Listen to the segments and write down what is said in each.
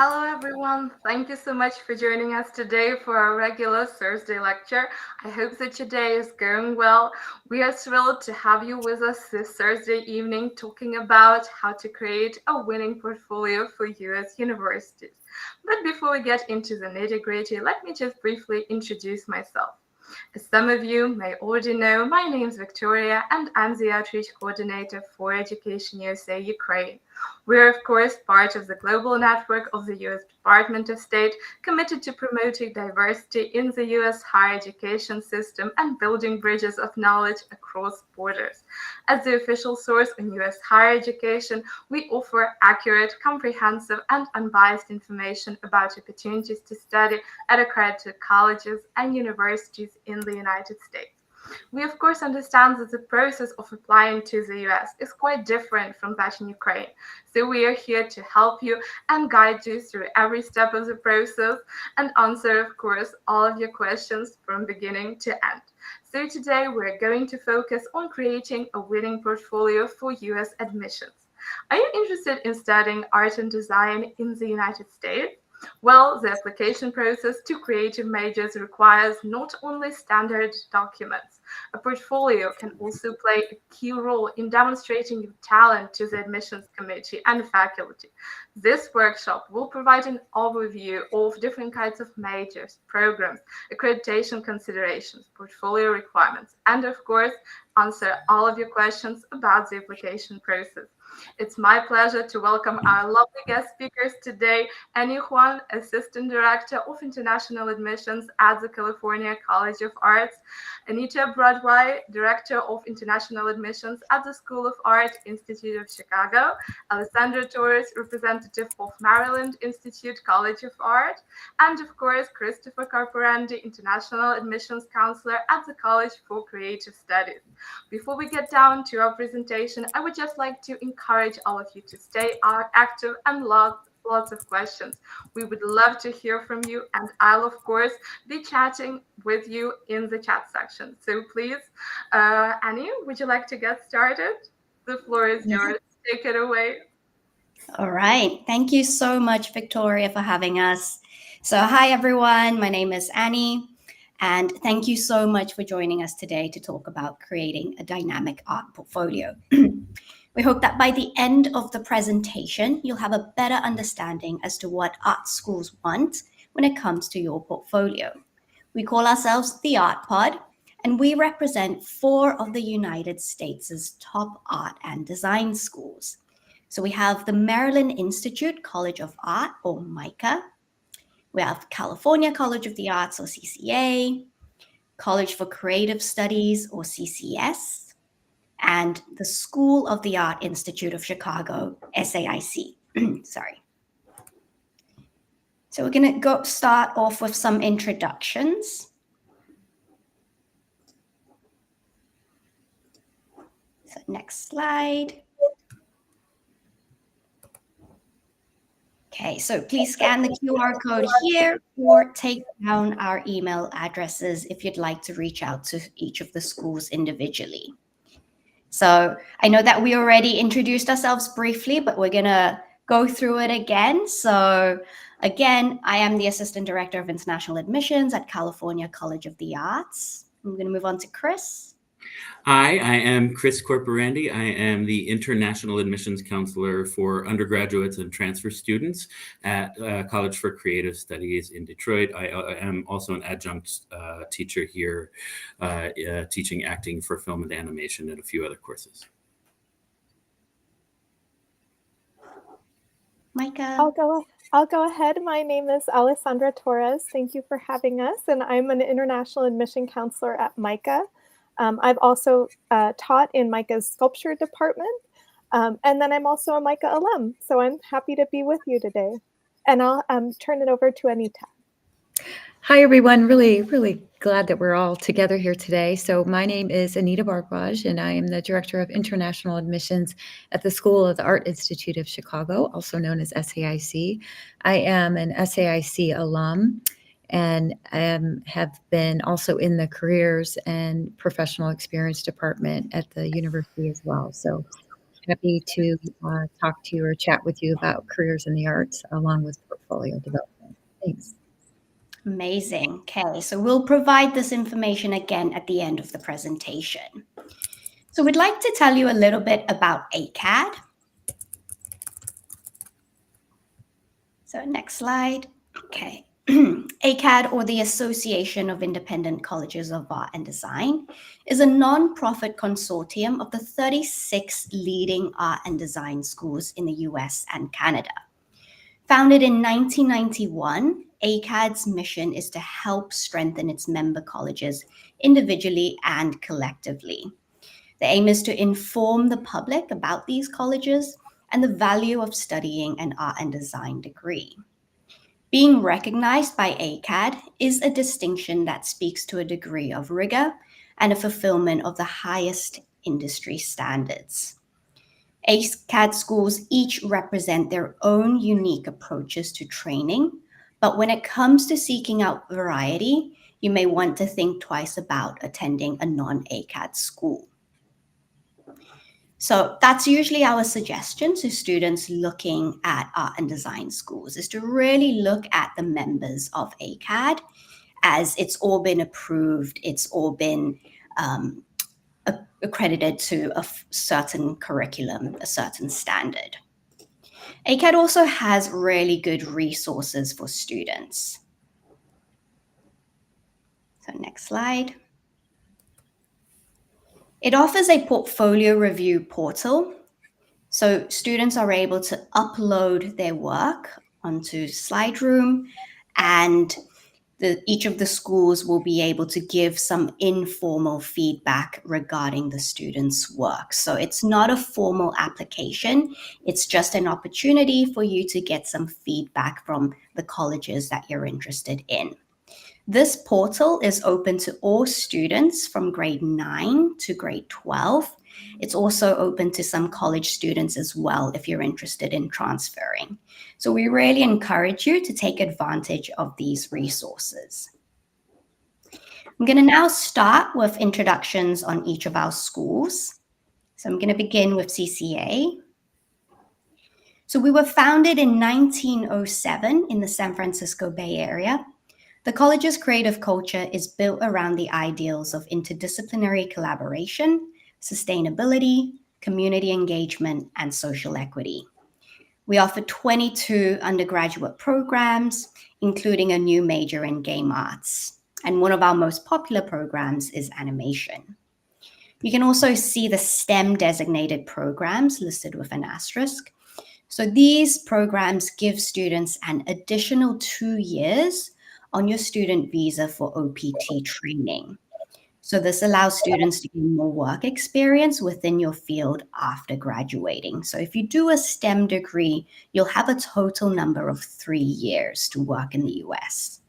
Hello, everyone. Thank you so much for joining us today for our regular Thursday lecture. I hope that your day is going well. We are thrilled to have you with us this Thursday evening talking about how to create a winning portfolio for US universities. But before we get into the nitty-gritty, let me just briefly introduce myself. As some of you may already know, my name is Victoria and I'm the Outreach Coordinator for Education USA Ukraine. We're, of course, part of the global network of the US Department of State, committed to promoting diversity in the US higher education system and building bridges of knowledge across borders. As the official source on US higher education, we offer accurate, comprehensive, and unbiased information about opportunities to study at accredited colleges and universities in the United States. We, of course, understand that the process of applying to the US is quite different from that in Ukraine. So we are here to help you and guide you through every step of the process and answer, of course, all of your questions from beginning to end. So today we're going to focus on creating a winning portfolio for US admissions. Are you interested in studying art and design in the United States? Well, the application process to creative majors requires not only standard documents. A portfolio can also play a key role in demonstrating your talent to the admissions committee and faculty. This workshop will provide an overview of different kinds of majors, programs, accreditation considerations, portfolio requirements, and of course, answer all of your questions about the application process. It's my pleasure to welcome our lovely guest speakers today, Annie Juan, Assistant Director of International Admissions at the California College of Arts, Anita Broadway, Director of International Admissions at the School of Art, Institute of Chicago, Alessandra Torres, Representative of Maryland Institute College of Art, and of course, Christopher Corporandi, International Admissions Counselor at the College for Creative Studies. Before we get down to our presentation, I would just like to encourage all of you to stay active and lots of questions. We would love to hear from you, and I'll, of course, be chatting with you in the chat section. So please, Annie, would you like to get started? The floor is yours. Take it away. All right. Thank you so much, Victoria, for having us. So hi, everyone. My name is Annie. And thank you so much for joining us today to talk about creating a dynamic art portfolio. We hope that by the end of the presentation, you'll have a better understanding as to what art schools want when it comes to your portfolio. We call ourselves the Art Pod, and we represent 4 of the United States' top art and design schools. So we have the Maryland Institute College of Art, or MICA. We have California College of the Arts, or CCA, College for Creative Studies, or CCS, and the School of the Art Institute of Chicago, SAIC. Sorry. So we're going to start off with some introductions. So next slide. Okay, so please scan the QR code here or take down our email addresses if you'd like to reach out to each of the schools individually. So I know that we already introduced ourselves briefly, but we're going to go through it again. So again, I am the Assistant Director of International Admissions at California College of the Arts. I'm going to move on to Chris. Hi, I am Chris Corporandi. I am the International Admissions Counselor for undergraduates and transfer students at College for Creative Studies in Detroit. I am also an adjunct teacher here, teaching acting for film and animation and a few other courses. Micah. I'll go ahead. My name is Alessandra Torres. Thank you for having us. And I'm an International Admission Counselor at MICA. I've also taught in MICA's sculpture department. And then I'm also a MICA alum. So I'm happy to be with you today. And I'll turn it over to Anita. Hi, everyone. Really glad that we're all together here today. So my name is Anita Bardwaj, and I am the Director of International Admissions at the School of the Art Institute of Chicago, also known as SAIC. I am an SAIC alum and have been also in the Careers and Professional Experience Department at the university as well. So happy to talk to you or chat with you about careers in the arts along with portfolio. portfolio development. Thanks. Amazing. Okay, so we'll provide this information again at the end of the presentation. So we'd like to tell you a little bit about AICAD. So next slide. Okay. AICAD, or the Association of Independent Colleges of Art and Design, is a non-profit consortium of the 36 leading art and design schools in the US and Canada. Founded in 1991, AICAD's mission is to help strengthen its member colleges individually and collectively. The aim is to inform the public about these colleges and the value of studying an art and design degree. Being recognized by AICAD is a distinction that speaks to a degree of rigor and a fulfillment of the highest industry standards. AICAD schools each represent their own unique approaches to training, but when it comes to seeking out variety, you may want to think twice about attending a non-AICAD school. So that's usually our suggestion to students looking at art and design schools, is to really look at the members of AICAD, as it's all been approved, it's all been accredited to a certain curriculum, a certain standard. AICAD also has really good resources for students. So next slide. It offers a portfolio review portal, so students are able to upload their work onto SlideRoom, and each of the schools will be able to give some informal feedback regarding the students' work. So it's not a formal application, it's just an opportunity for you to get some feedback from the colleges that you're interested in. This portal is open to all students from grade 9 to grade 12. It's also open to some college students as well if you're interested in transferring. So we really encourage you to take advantage of these resources. I'm going to now start with introductions on each of our schools. So I'm going to begin with CCA. So we were founded in 1907 in the San Francisco Bay Area. The college's creative culture is built around the ideals of interdisciplinary collaboration, sustainability, community engagement, and social equity. We offer 22 undergraduate programs, including a new major in game arts. And one of our most popular programs is animation. You can also see the STEM designated programs listed with an asterisk. So these programs give students an additional 2 years on your student visa for OPT training. So this allows students to gain more work experience within your field after graduating. So if you do a STEM degree, you'll have a total number of 3 years to work in the US.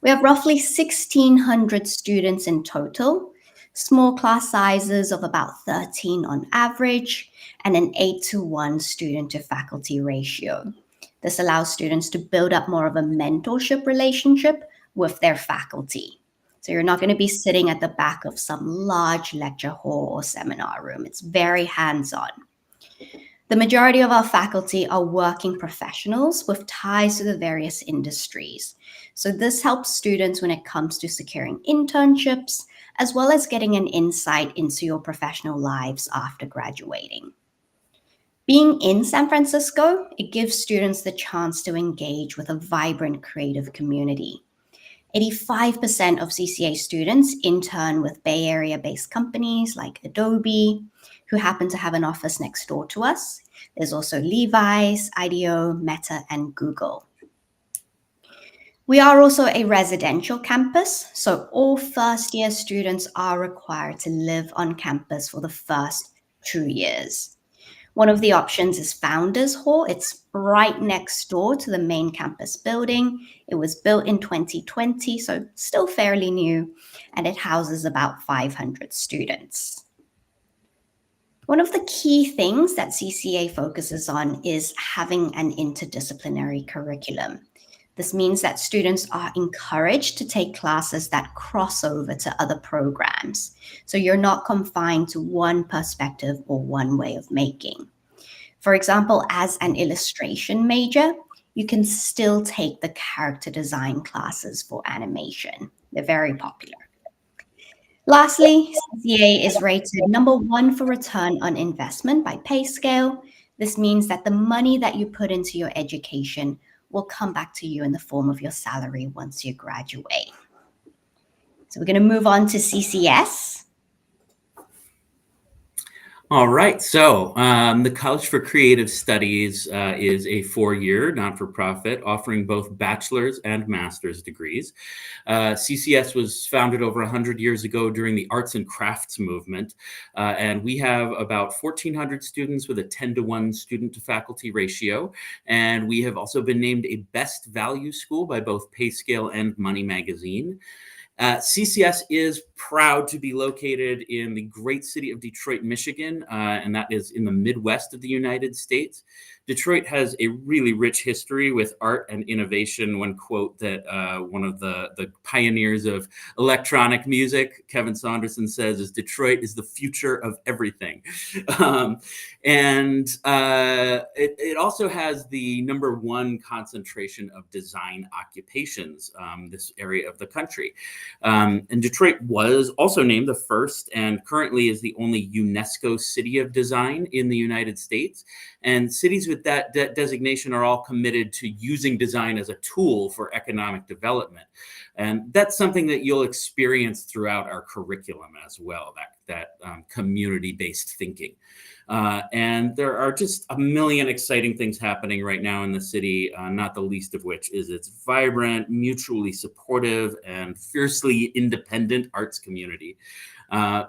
We have roughly 1,600 students in total, small class sizes of about 13 on average, and an 8-to-1 student to faculty ratio. This allows students to build up more of a mentorship relationship with their faculty. So you're not going to be sitting at the back of some large lecture hall or seminar room. It's very hands-on. The majority of our faculty are working professionals with ties to the various industries. So this helps students when it comes to securing internships, as well as getting an insight into your professional lives after graduating. Being in San Francisco, it gives students the chance to engage with a vibrant creative community. 85% of CCA students intern with Bay Area-based companies like Adobe, who happen to have an office next door to us. There's also Levi's, IDEO, Meta, and Google. We are also a residential campus, so all first-year students are required to live on campus for the first 2 years. One of the options is Founders Hall. It's right next door to the main campus building. It was built in 2020, so still fairly new, and it houses about 500 students. One of the key things that CCA focuses on is having an interdisciplinary curriculum. This means that students are encouraged to take classes that cross over to other programs. So you're not confined to one perspective or one way of making. For example, as an illustration major, you can still take the character design classes for animation. They're very popular. Lastly, CCA is rated #1 for return on investment by PayScale. This means that the money that you put into your education will come back to you in the form of your salary once you graduate. So we're going to move on to CCS. All right, so the College for Creative Studies is a 4-year not-for-profit offering both bachelor's and master's degrees. CCS was founded over 100 years ago during the arts and crafts movement, and we have about 1,400 students with a 10-to-1 student-to-faculty ratio, and we have also been named a best value school by both PayScale and Money Magazine. CCS is proud to be located in the great city of Detroit, Michigan, and that is in the Midwest of the United States. Detroit has a really rich history with art and innovation. One quote that one of the pioneers of electronic music, Kevin Saunderson, says is, "Detroit is the future of everything." It also has the #1 concentration of design occupations, this area of the country. And Detroit was also named the first and currently is the only UNESCO City of Design in the United States. And cities with that designation are all committed to using design as a tool for economic development. And that's something that you'll experience throughout our curriculum as well, that community-based thinking. And there are just a million exciting things happening right now in the city, not the least of which is its vibrant, mutually supportive, and fiercely independent arts community.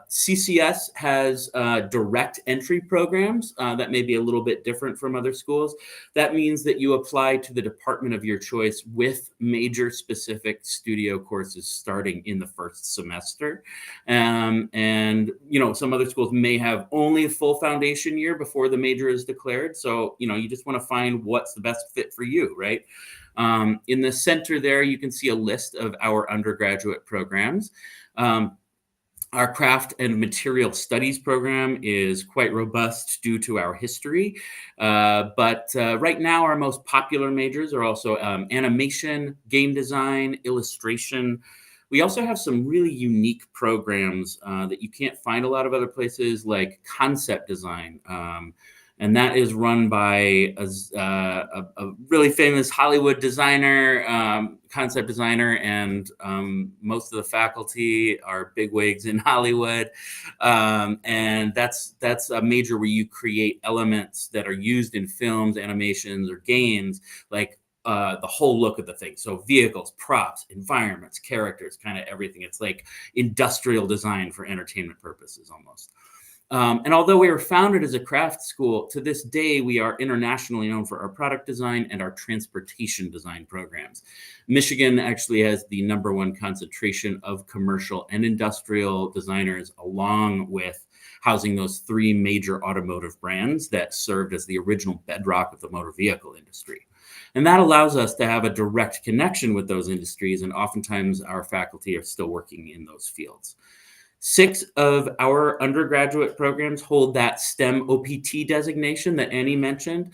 CCS has direct entry programs that may be a little bit different from other schools. That means that you apply to the department of your choice with major specific studio courses starting in the first semester. And, you know, some other schools may have only a full foundation year before the major is declared. So, you know, you just want to find what's the best fit for you, right? In the center there, you can see a list of our undergraduate programs. Our craft and material studies program is quite robust due to our history. But right now, our most popular majors are also animation, game design, illustration. We also have some really unique programs that you can't find a lot of other places, like concept design. And that is run by a really famous Hollywood designer, concept designer, and most of the faculty are bigwigs in Hollywood. And that's a major where you create elements that are used in films, animations, or games, like the whole look of the thing. So vehicles, props, environments, characters, kind of everything. It's like industrial design for entertainment purposes almost. And although we were founded as a craft school, to this day, we are internationally known for our product design and our transportation design programs. Michigan actually has the #1 concentration of commercial and industrial designers, along with housing those 3 major automotive brands that served as the original bedrock of the motor vehicle industry. And that allows us to have a direct connection with those industries, and oftentimes our faculty are still working in those fields. 6 of our undergraduate programs hold that STEM OPT designation that Annie mentioned.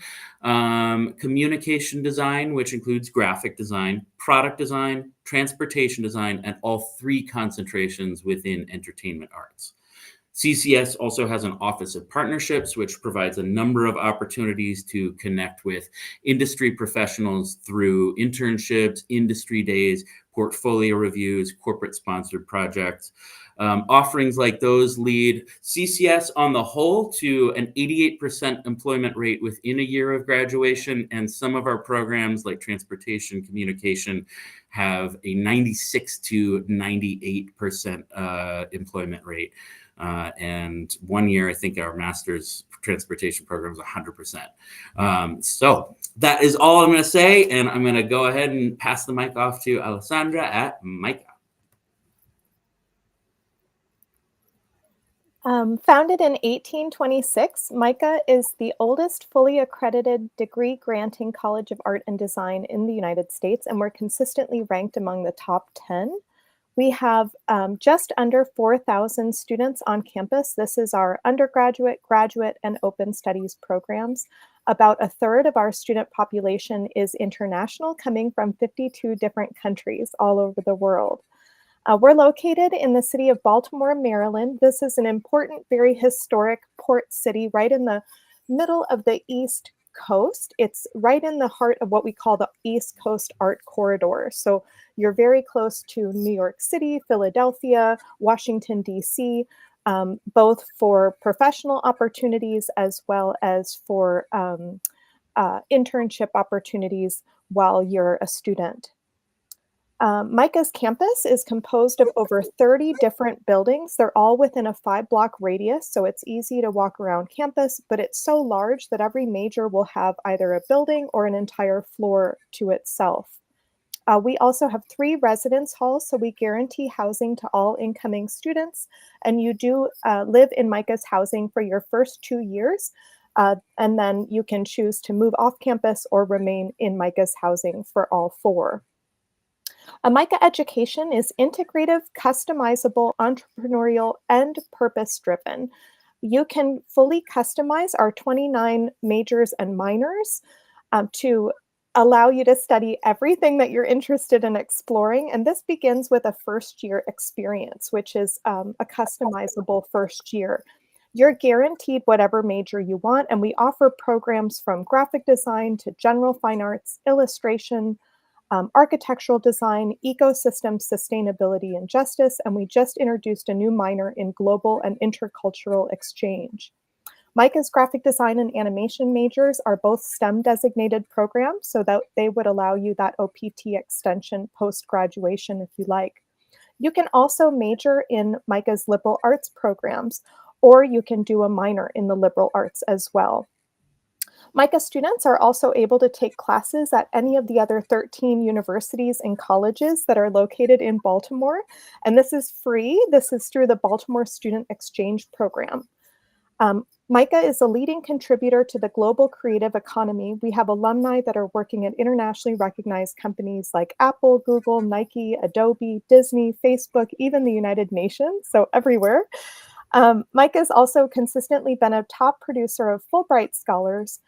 Communication design, which includes graphic design, product design, transportation design, and all 3 concentrations within entertainment arts. CCS also has an Office of Partnerships, which provides a number of opportunities to connect with industry professionals through internships, industry days, portfolio reviews, corporate sponsored projects. Offerings like those lead CCS on the whole to an 88% employment rate within a year of graduation. And some of our programs like transportation, communication have a 96 to 98% employment rate. And one year, I think our master's transportation program is 100%. So that is all I'm going to say. And I'm going to go ahead and pass the mic off to Alessandra at MICA. Founded in 1826, MICA is the oldest fully accredited degree-granting college of art and design in the United States, and we're consistently ranked among the top 10 We have just under 4,000 students on campus. This is our undergraduate, graduate, and open studies programs. About a third of our student population is international, coming from 52 different countries all over the world. We're located in the city of Baltimore, Maryland. This is an important, very historic port city right in the middle of the East Coast. It's right in the heart of what we call the East Coast Art Corridor. So you're very close to New York City, Philadelphia, Washington, D.C., both for professional opportunities as well as for internship opportunities while you're a student. MICA's campus is composed of over 30 different buildings. They're all within a 5-block radius, so it's easy to walk around campus, but it's so large that every major will have either a building or an entire floor to itself. We also have 3 residence halls, so we guarantee housing to all incoming students, and you do live in MICA's housing for your first 2 years, and then you can choose to move off campus or remain in MICA's housing for all 4. A MICA education is integrative, customizable, entrepreneurial, and purpose-driven. You can fully customize our 29 majors and minors to allow you to study everything that you're interested in exploring. And this begins with a first-year experience, which is a customizable first year. You're guaranteed whatever major you want, and we offer programs from graphic design to general fine arts, illustration, architectural design, ecosystem sustainability and justice, and we just introduced a new minor in global and intercultural exchange. MICA's graphic design and animation majors are both STEM designated programs, so that they would allow you that OPT extension post-graduation if you like. You can also major in MICA's liberal arts programs, or you can do a minor in the liberal arts as well. MICA students are also able to take classes at any of the other 13 universities and colleges that are located in Baltimore, and this is free. This is through the Baltimore Student Exchange Program. MICA is a leading contributor to the global creative economy. We have alumni that are working at internationally recognized companies like Apple, Google, Nike, Adobe, Disney, Facebook, even the United Nations, so everywhere. MICA has also consistently been a top producer of Fulbright scholars,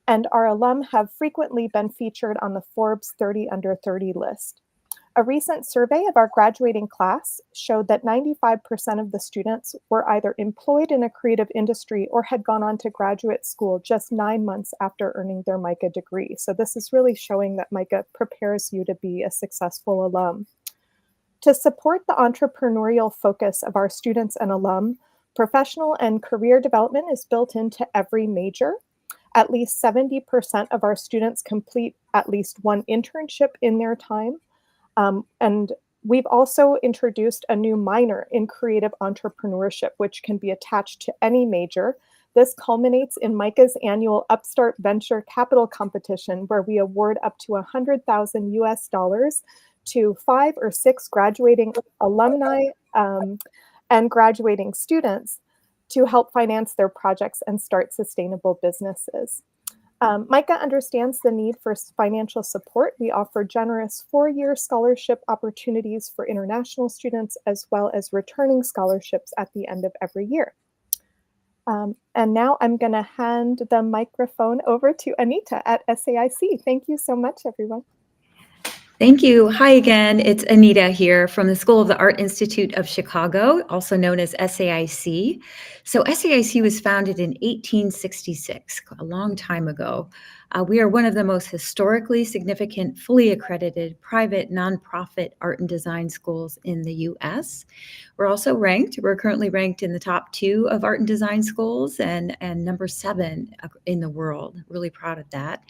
and our alum have frequently been featured on the Forbes 30 Under 30 list. A recent survey of our graduating class showed that 95% of the students were either employed in a creative industry or had gone on to graduate school just 9 months after earning their MICA degree. So this is really showing that MICA prepares you to be a successful alum. To support the entrepreneurial focus of our students and alum, professional and career development is built into every major. At least 70% of our students complete at least one internship in their time. And we've also introduced a new minor in creative entrepreneurship, which can be attached to any major. This culminates in MICA's annual Upstart Venture Capital Competition, where we award up to $100,000 US to 5 or 6 graduating alumni and graduating students to help finance their projects and start sustainable businesses. MICA understands the need for financial support. We offer generous 4-year scholarship opportunities for international students, as well as returning scholarships at the end of every year. And now I'm going to hand the microphone over to Anita at SAIC. Thank you so much, everyone. Thank you. Hi again. It's Anita here from the School of the Art Institute of Chicago, also known as SAIC. So SAIC was founded in 1866, a long time ago. We are one of the most historically significant, fully accredited, private, nonprofit art and design schools in the U.S. We're also ranked. We're currently ranked in the top 2 of art and design schools and number 7 in the world. Really proud of that.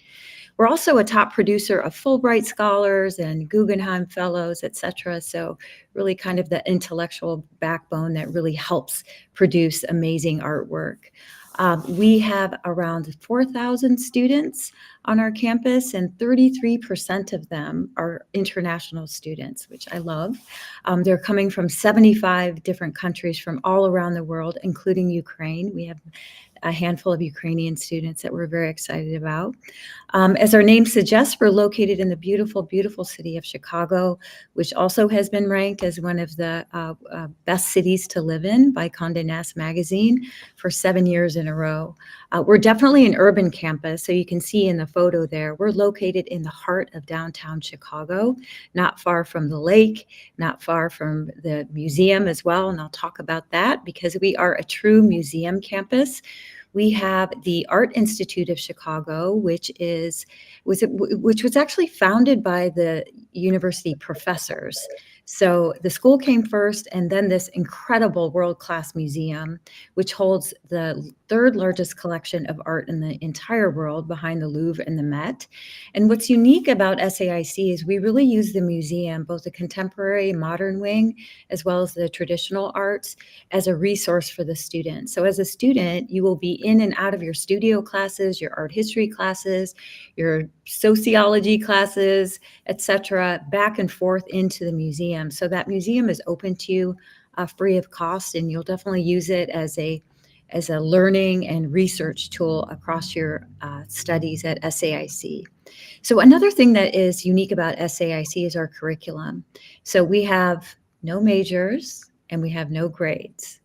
We're also a top producer of Fulbright scholars and Guggenheim fellows, et cetera. So really kind of the intellectual backbone that really helps produce amazing artwork. We have around 4,000 students on our campus, and 33% of them are international students, which I love. They're coming from 75 different countries from all around the world, including Ukraine. We have a handful of Ukrainian students that we're very excited about. As our name suggests, we're located in the beautiful, beautiful city of Chicago, which also has been ranked as one of the best cities to live in by Condé Nast magazine for 7 years in a row. We're definitely an urban campus, so you can see in the photo there, we're located in the heart of downtown Chicago, not far from the lake, not far from the museum as well, and I'll talk about that because we are a true museum campus. We have the Art Institute of Chicago, which was actually founded by the university professors. So the school came first, and then this incredible world-class museum, which holds the third largest collection of art in the entire world behind the Louvre and the Met. And what's unique about SAIC is we really use the museum, both the contemporary modern wing, as well as the traditional arts, as a resource for the student. So as a student, you will be in and out of your studio classes, your art history classes, your sociology classes, etc., back and forth into the museum. So that museum is open to you free of cost, and you'll definitely use it as a learning and research tool across your studies at SAIC. So another thing that is unique about SAIC is our curriculum. So we have no majors and we have no grades.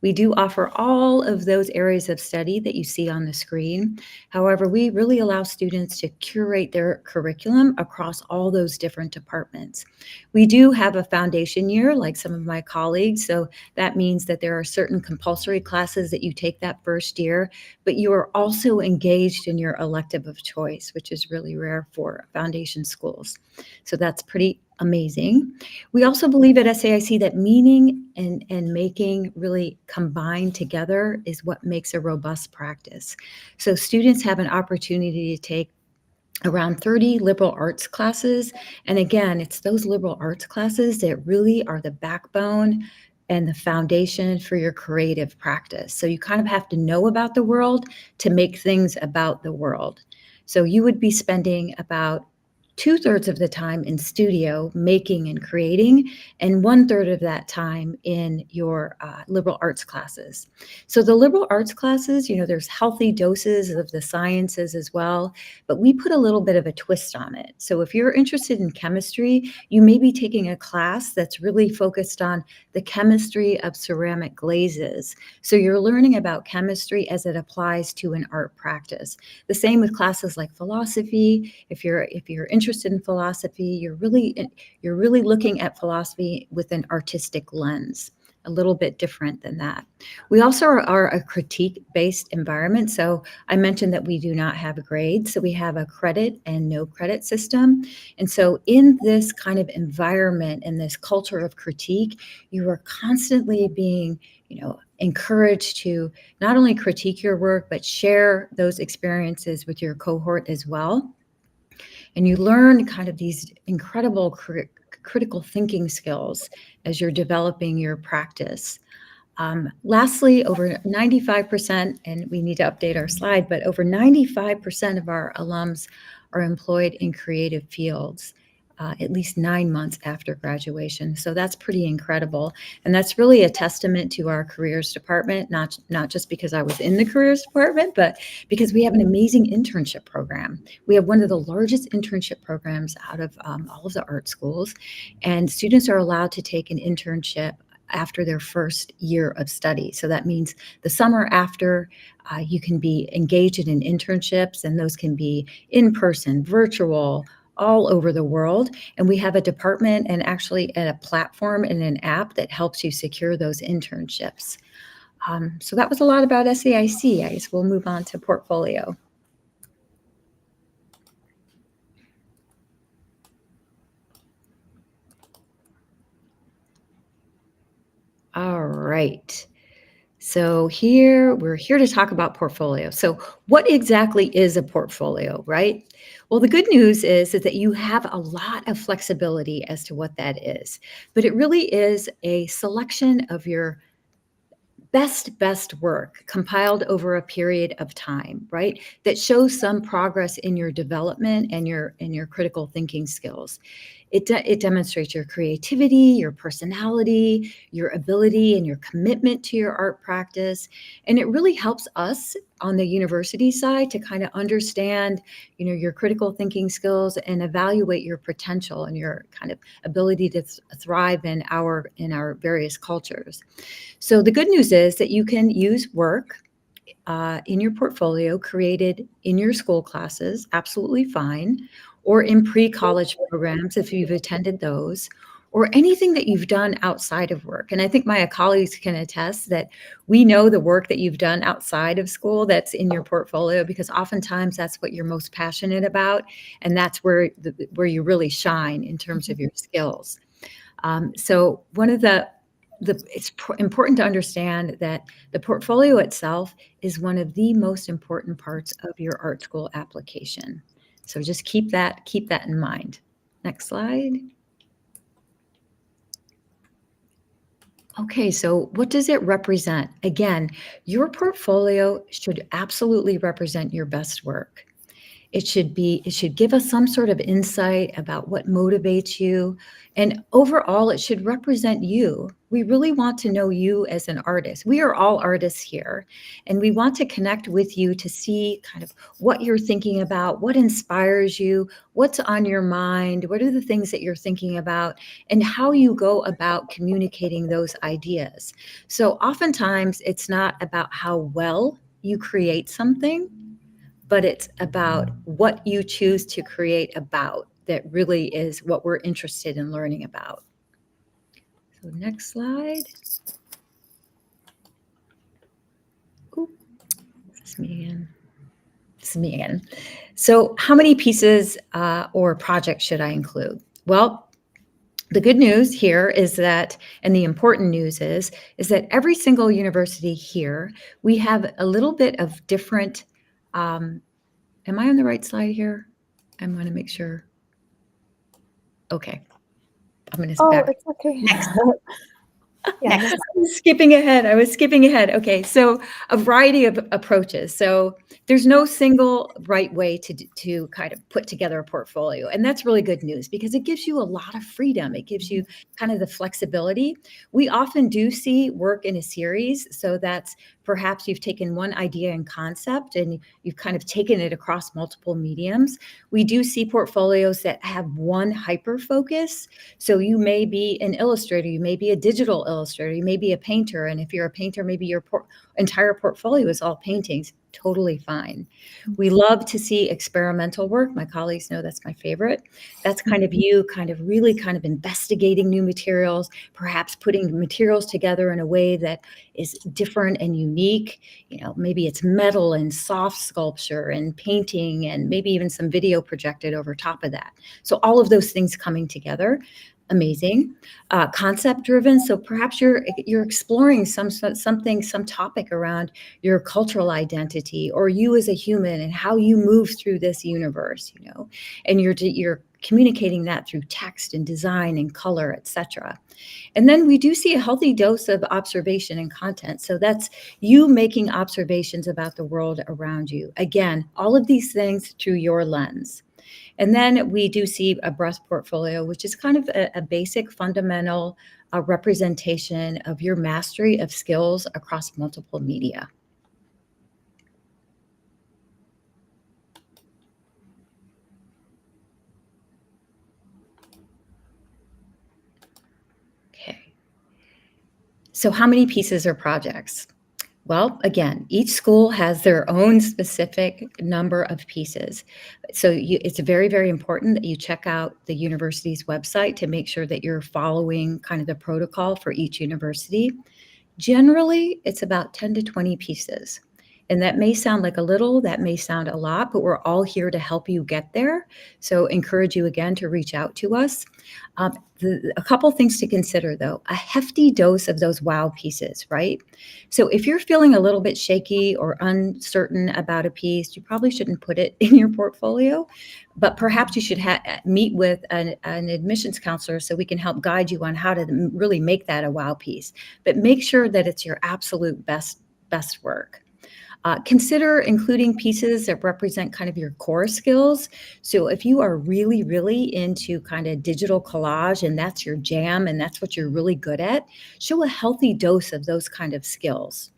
We do offer all of those areas of study that you see on the screen. However, we really allow students to curate their curriculum across all those different departments. We do have a foundation year, like some of my colleagues, so that means that there are certain compulsory classes that you take that first year, but you are also engaged in your elective of choice, which is really rare for foundation schools. So that's pretty amazing. We also believe at SAIC that meaning and making really combined together is what makes a robust practice. So students have an opportunity to take around 30 liberal arts classes. And again, it's those liberal arts classes that really are the backbone and the foundation for your creative practice. So you kind of have to know about the world to make things about the world. So you would be spending about 2/3 of the time in studio making and creating, and 1/3 of that time in your liberal arts classes. So the liberal arts classes, there's healthy doses of the sciences as well, but we put a little bit of a twist on it. So if you're interested in chemistry, you may be taking a class that's really focused on the chemistry of ceramic glazes. So you're learning about chemistry as it applies to an art practice. The same with classes like philosophy. If you're interested in philosophy, you're really looking at philosophy with an artistic lens, a little bit different than that. We also are a critique-based environment. So I mentioned that we do not have a grade. So we have a credit and no credit system. And so in this kind of environment and this culture of critique, you are constantly being, encouraged to not only critique your work, but share those experiences with your cohort as well. And you learn kind of these incredible critical thinking skills as you're developing your practice. Lastly, over 95%, and we need to update our slide, but over 95% of our alums are employed in creative fields at least 9 months after graduation. So that's pretty incredible. And that's really a testament to our careers department, not just because I was in the careers department, but because we have an amazing internship program. We have one of the largest internship programs out of all of the art schools, and students are allowed to take an internship after their first year of study. So that means the summer after, you can be engaged in internships, and those can be in person, virtual, all over the world. And we have a department and actually a platform and an app that helps you secure those internships. So that was a lot about SAIC. I guess we'll move on to Portfolio. All right. So we're here to talk about Portfolio. So what exactly is a portfolio, right? Well, the good news is that you have a lot of flexibility as to what that is, but it really is a selection of your best work compiled over a period of time, right? That shows some progress in your development and your critical thinking skills. It demonstrates your creativity, your personality, your ability, and your commitment to your art practice. And it really helps us on the university side to kind of understand, your critical thinking skills and evaluate your potential and your kind of ability to thrive in our various cultures. So the good news is that you can use work in your portfolio created in your school classes, absolutely fine, or in pre-college programs if you've attended those, or anything that you've done outside of work. And I think my colleagues can attest that we know the work that you've done outside of school that's in your portfolio, because oftentimes that's what you're most passionate about, and that's where you really shine in terms of your skills. So it's important to understand that the portfolio itself is one of the most important parts of your art school application. So just keep that in mind. Next slide. Okay, so what does it represent? Again, your portfolio should absolutely represent your best work. It should give us some sort of insight about what motivates you. And overall, it should represent you. We really want to know you as an artist. We are all artists here, and we want to connect with you to see kind of what you're thinking about, what inspires you, what's on your mind, what are the things that you're thinking about, and how you go about communicating those ideas. So oftentimes, it's not about how well you create something, but it's about what you choose to create about that really is what we're interested in learning about. So next slide. Ooh, this is me again. So how many pieces or projects should I include? Well, the good news here is that, and the important news is that every single university here, we have a little bit of different, am I on the right slide here? I'm going to make sure. Okay. I'm going to back. It's okay. Next. Yeah. I was skipping ahead. Okay, so a variety of approaches. So there's no single right way to kind of put together a portfolio. And that's really good news because it gives you a lot of freedom. It gives you kind of the flexibility. We often do see work in a series. So that's perhaps you've taken one idea and concept and you've kind of taken it across multiple mediums. We do see portfolios that have one hyper focus. So you may be an illustrator, you may be a digital illustrator, you may be a painter. And if you're a painter, maybe your entire portfolio is all paintings. Totally fine. We love to see experimental work. My colleagues know that's my favorite. That's kind of you really investigating new materials, perhaps putting materials together in a way that is different and unique. Maybe it's metal and soft sculpture and painting and maybe even some video projected over top of that. So all of those things coming together. Amazing. Concept driven. So perhaps you're exploring some topic around your cultural identity or you as a human and how you move through this universe, and you're communicating that through text and design and color, etc. And then we do see a healthy dose of observation and content. So that's you making observations about the world around you. Again, all of these things through your lens. And then we do see a breadth portfolio, which is kind of a basic fundamental representation of your mastery of skills across multiple media. Okay. So how many pieces or projects? Well, again, each school has their own specific number of pieces. So it's very, very important that you check out the university's website to make sure that you're following kind of the protocol for each university. Generally, it's about 10 to 20 pieces. And that may sound like a little, that may sound a lot, but we're all here to help you get there. So encourage you again to reach out to us. A couple things to consider though, a hefty dose of those wow pieces, right? So if you're feeling a little bit shaky or uncertain about a piece, you probably shouldn't put it in your portfolio, but perhaps you should meet with an admissions counselor so we can help guide you on how to really make that a wow piece. But make sure that it's your absolute best work. Consider including pieces that represent kind of your core skills. So if you are really, really into kind of digital collage and that's your jam and that's what you're really good at, show a healthy dose of those kind of skills.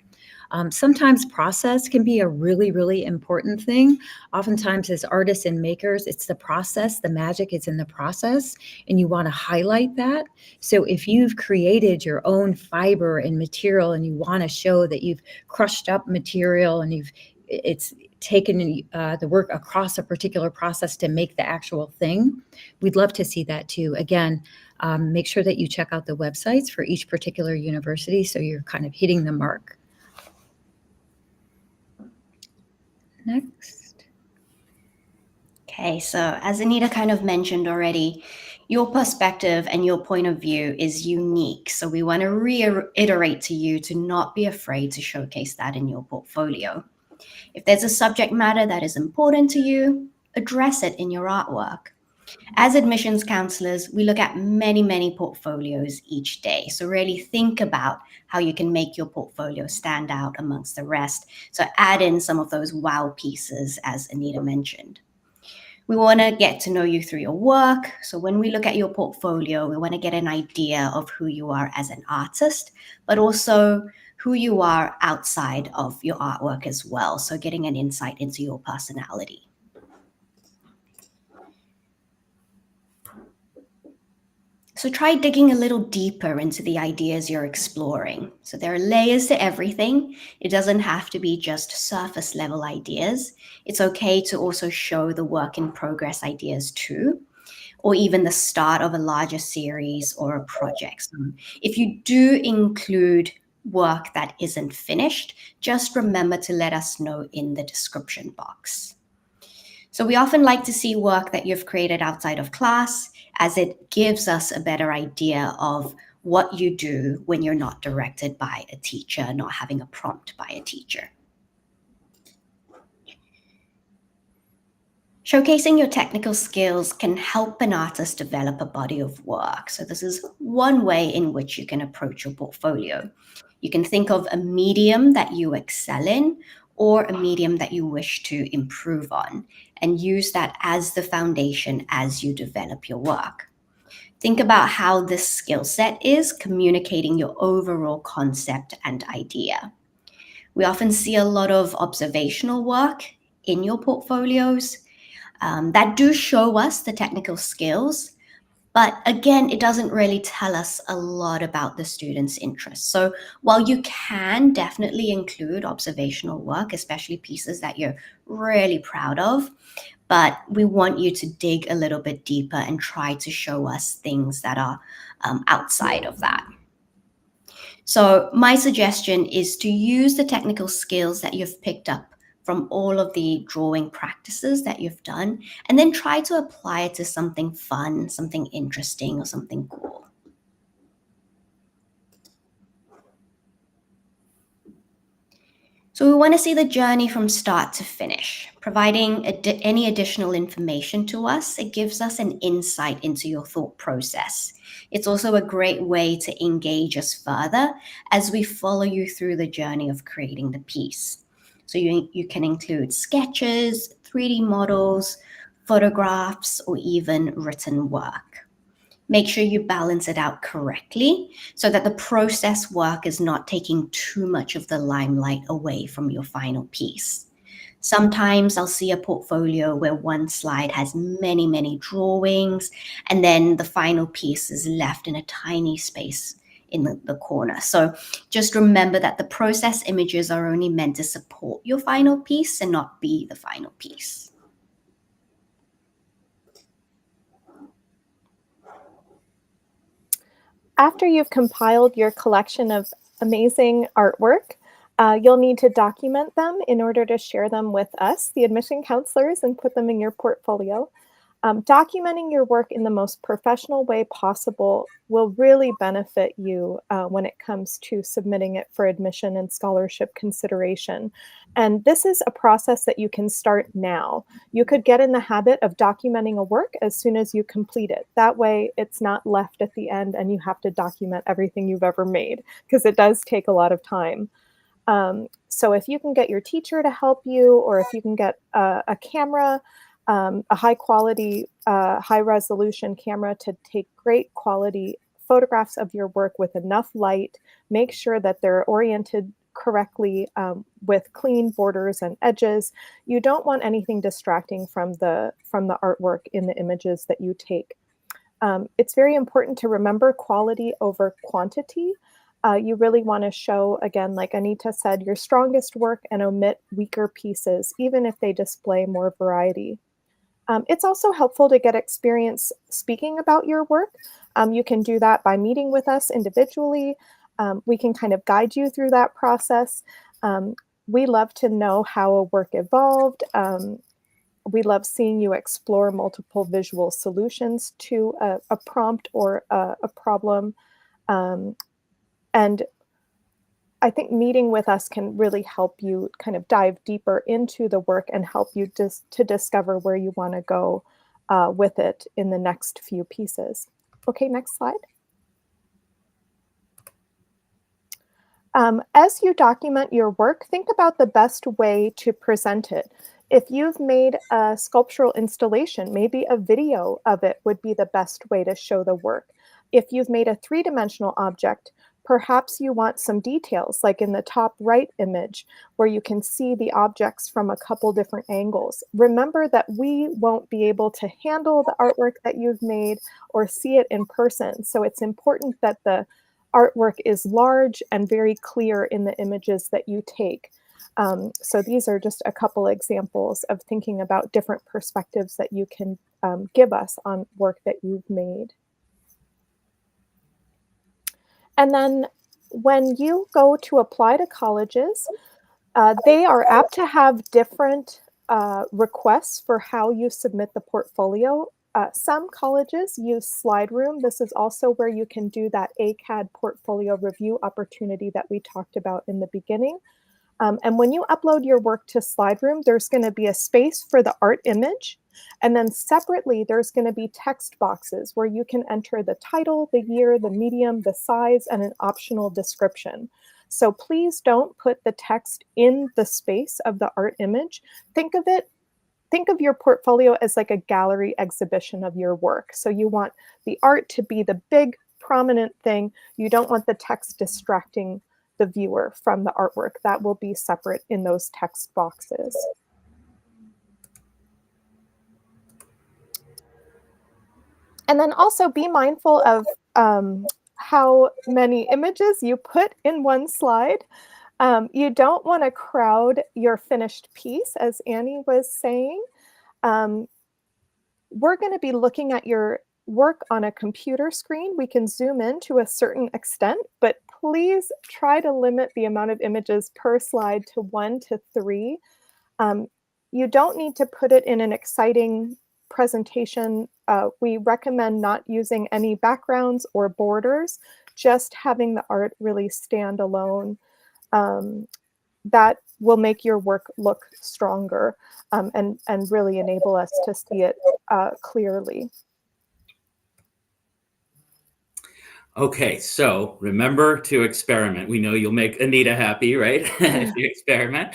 Sometimes process can be a really, really important thing. Oftentimes as artists and makers, it's the process, the magic is in the process, and you want to highlight that. So if you've created your own fiber and material and you want to show that you've crushed up material and it's taken the work across a particular process to make the actual thing, we'd love to see that too. Again, make sure that you check out the websites for each particular university so you're kind of hitting the mark. Next. Okay, so as Anita kind of mentioned already, your perspective and your point of view is unique. So we want to reiterate to you to not be afraid to showcase that in your portfolio. If there's a subject matter that is important to you, address it in your artwork. As admissions counselors, we look at many, many portfolios each day. So really think about how you can make your portfolio stand out amongst the rest. So add in some of those wow pieces, as Anita mentioned. We want to get to know you through your work. So when we look at your portfolio, we want to get an idea of who you are as an artist, but also who you are outside of your artwork as well. So getting an insight into your personality. So try digging a little deeper into the ideas you're exploring. So there are layers to everything. It doesn't have to be just surface level ideas. It's okay to also show the work in progress ideas too, or even the start of a larger series or a project. So if you do include work that isn't finished, just remember to let us know in the description box. So we often like to see work that you've created outside of class, as it gives us a better idea of what you do when you're not directed by a teacher, not having a prompt by a teacher. Showcasing your technical skills can help an artist develop a body of work. So this is one way in which you can approach your portfolio. You can think of a medium that you excel in or a medium that you wish to improve on, and use that as the foundation as you develop your work. Think about how this skill set is communicating your overall concept and idea. We often see a lot of observational work in your portfolios that do show us the technical skills, but again, it doesn't really tell us a lot about the student's interests. So while you can definitely include observational work, especially pieces that you're really proud of, but we want you to dig a little bit deeper and try to show us things that are outside of that. So my suggestion is to use the technical skills that you've picked up from all of the drawing practices that you've done, and then try to apply it to something fun, something interesting, or something cool. So we want to see the journey from start to finish. Providing any additional information to us, it gives us an insight into your thought process. It's also a great way to engage us further as we follow you through the journey of creating the piece. So you can include sketches, 3D models, photographs, or even written work. Make sure you balance it out correctly so that the process work is not taking too much of the limelight away from your final piece. Sometimes I'll see a portfolio where one slide has many, many drawings, and then the final piece is left in a tiny space in the corner. So just remember that the process images are only meant to support your final piece and not be the final piece. After you've compiled your collection of amazing artwork, You'll need to document them in order to share them with us, the admission counselors, and put them in your portfolio. Documenting your work in the most professional way possible will really benefit you when it comes to submitting it for admission and scholarship consideration. And this is a process that you can start now. You could get in the habit of documenting a work as soon as you complete it. That way it's not left at the end and you have to document everything you've ever made, because it does take a lot of time. So if you can get your teacher to help you, or if you can get a camera, a high quality, high resolution camera to take great quality photographs of your work with enough light, make sure that they're oriented correctly with clean borders and edges. You don't want anything distracting from the artwork in the images that you take. It's very important to remember quality over quantity. You really want to show, again, like Anita said, your strongest work and omit weaker pieces, even if they display more variety. It's also helpful to get experience speaking about your work. You can do that by meeting with us individually. We can kind of guide you through that process. We love to know how a work evolved. We love seeing you explore multiple visual solutions to a prompt or a problem. And I think meeting with us can really help you kind of dive deeper into the work and help you to discover where you want to go with it in the next few pieces. Okay, next slide. As you document your work, think about the best way to present it. If you've made a sculptural installation, maybe a video of it would be the best way to show the work. If you've made a three-dimensional object, perhaps you want some details, like in the top right image, where you can see the objects from a couple different angles. Remember that we won't be able to handle the artwork that you've made or see it in person. So it's important that the artwork is large and very clear in the images that you take. So these are just a couple examples of thinking about different perspectives that you can give us on work that you've made. And then when you go to apply to colleges, they are apt to have different requests for how you submit the portfolio. Some colleges use SlideRoom. This is also where you can do that AICAD portfolio review opportunity that we talked about in the beginning. And when you upload your work to SlideRoom, there's going to be a space for the art image. And then separately, there's going to be text boxes where you can enter the title, the year, the medium, the size, and an optional description. So please don't put the text in the space of the art image. Think of your portfolio as like a gallery exhibition of your work. So you want the art to be the big, prominent thing. You don't want the text distracting the viewer from the artwork. That will be separate in those text boxes. And then also be mindful of how many images you put in one slide. You don't want to crowd your finished piece, as Annie was saying. We're going to be looking at your work on a computer screen. We can zoom in to a certain extent, but please try to limit the amount of images per slide to 1 to 3. You don't need to put it in an exciting presentation. We recommend not using any backgrounds or borders, just having the art really stand alone. That will make your work look stronger and really enable us to see it clearly. Okay, so remember to experiment. We know you'll make Anita happy, right? If you experiment.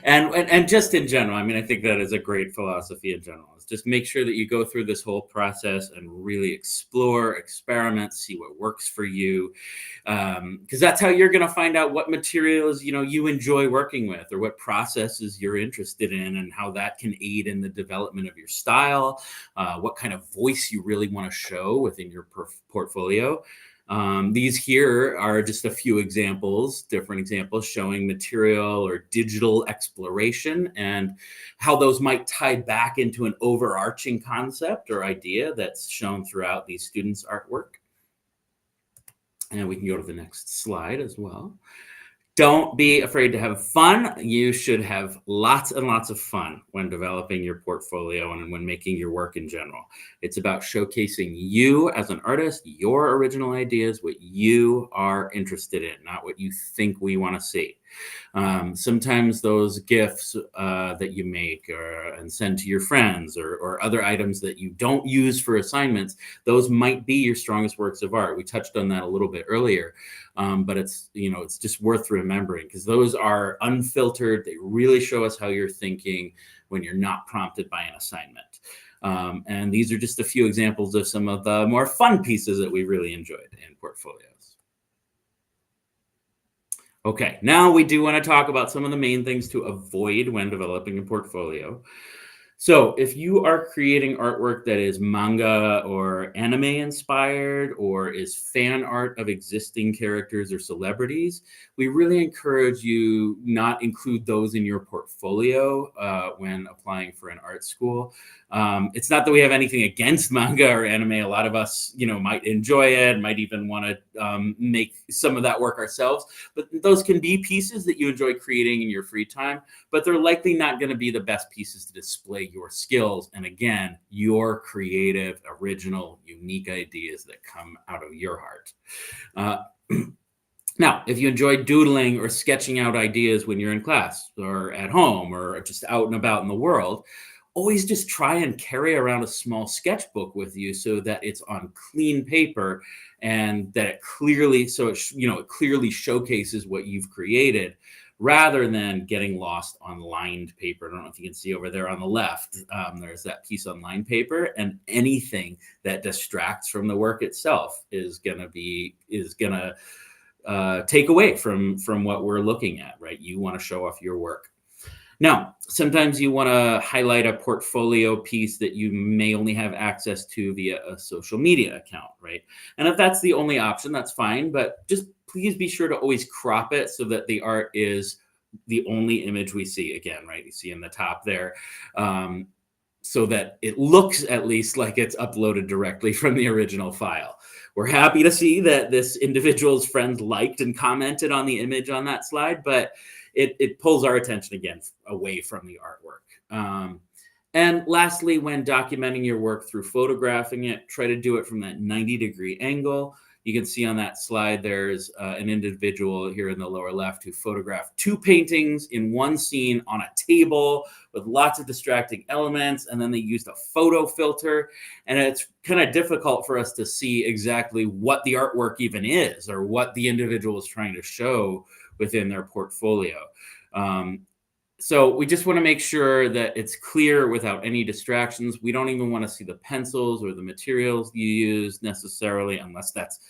And just in general, I mean, I think that is a great philosophy in general. Is just make sure that you go through this whole process and really explore, experiment, see what works for you. Because that's how you're going to find out what materials, you enjoy working with, or what processes you're interested in, and how that can aid in the development of your style, what kind of voice you really want to show within your portfolio. These here are just a few examples, different examples showing material or digital exploration and how those might tie back into an overarching concept or idea that's shown throughout these students' artwork. And we can go to the next slide as well. Don't be afraid to have fun. You should have lots and lots of fun when developing your portfolio and when making your work in general. It's about showcasing you as an artist, your original ideas, what you are interested in, not what you think we want to see. Sometimes those gifts that you make and send to your friends or other items that you don't use for assignments, those might be your strongest works of art. We touched on that a little bit earlier, but it's just worth remembering because those are unfiltered. They really show us how you're thinking when you're not prompted by an assignment. And these are just a few examples of some of the more fun pieces that we really enjoyed in portfolios. Okay, now we do want to talk about some of the main things to avoid when developing a portfolio. So if you are creating artwork that is manga or anime inspired or is fan art of existing characters or celebrities, we really encourage you not include those in your portfolio when applying for an art school. It's not that we have anything against manga or anime. A lot of us, might enjoy it, might even want to make some of that work ourselves. But those can be pieces that you enjoy creating in your free time, but they're likely not going to be the best pieces to display your skills. And again, your creative, original, unique ideas that come out of your heart. Now, if you enjoy doodling or sketching out ideas when you're in class or at home or just out and about in the world, always just try and carry around a small sketchbook with you so that it's on clean paper and that it clearly showcases what you've created rather than getting lost on lined paper. I don't know if you can see over there on the left, there's that piece on lined paper, and anything that distracts from the work itself is gonna take away from what we're looking at, right? You want to show off your work. Now, sometimes you want to highlight a portfolio piece that you may only have access to via a social media account, right? And if that's the only option, that's fine, but just please be sure to always crop it so that the art is the only image we see again, right? You see in the top there, so that it looks at least like it's uploaded directly from the original file. We're happy to see that this individual's friends liked and commented on the image on that slide, but it pulls our attention again away from the artwork. And lastly, when documenting your work through photographing it, try to do it from that 90-degree angle. You can see on that slide, there's an individual here in the lower left who photographed 2 paintings in one scene on a table with lots of distracting elements. And then they used a photo filter. And it's kind of difficult for us to see exactly what the artwork even is or what the individual is trying to show within their portfolio. So we just want to make sure that it's clear without any distractions. We don't even want to see the pencils or the materials you use necessarily, unless that's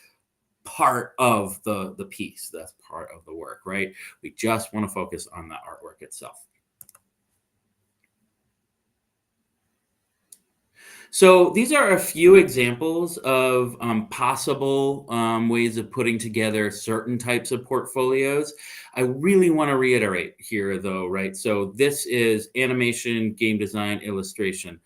part of the piece, that's part of the work, right? We just want to focus on the artwork itself. So these are a few examples of possible ways of putting together certain types of portfolios. I really want to reiterate here though, right? So this is animation, game design, illustration.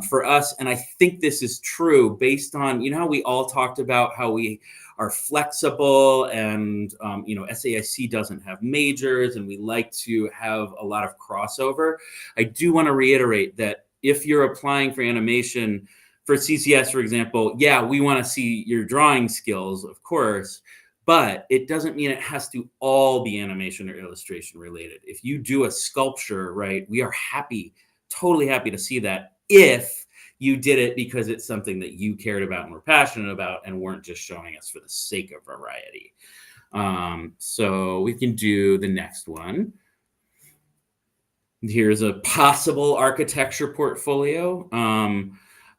For us, and I think this is true based on, how we all talked about how we are flexible and, SAIC doesn't have majors and we like to have a lot of crossover. I do want to reiterate that if you're applying for animation for CCS, for example, yeah, we want to see your drawing skills, of course, but it doesn't mean it has to all be animation or illustration related. If you do a sculpture, right, we are totally happy to see that if you did it because it's something that you cared about and were passionate about and weren't just showing us for the sake of variety. So we can do the next one. Here's a possible architecture portfolio.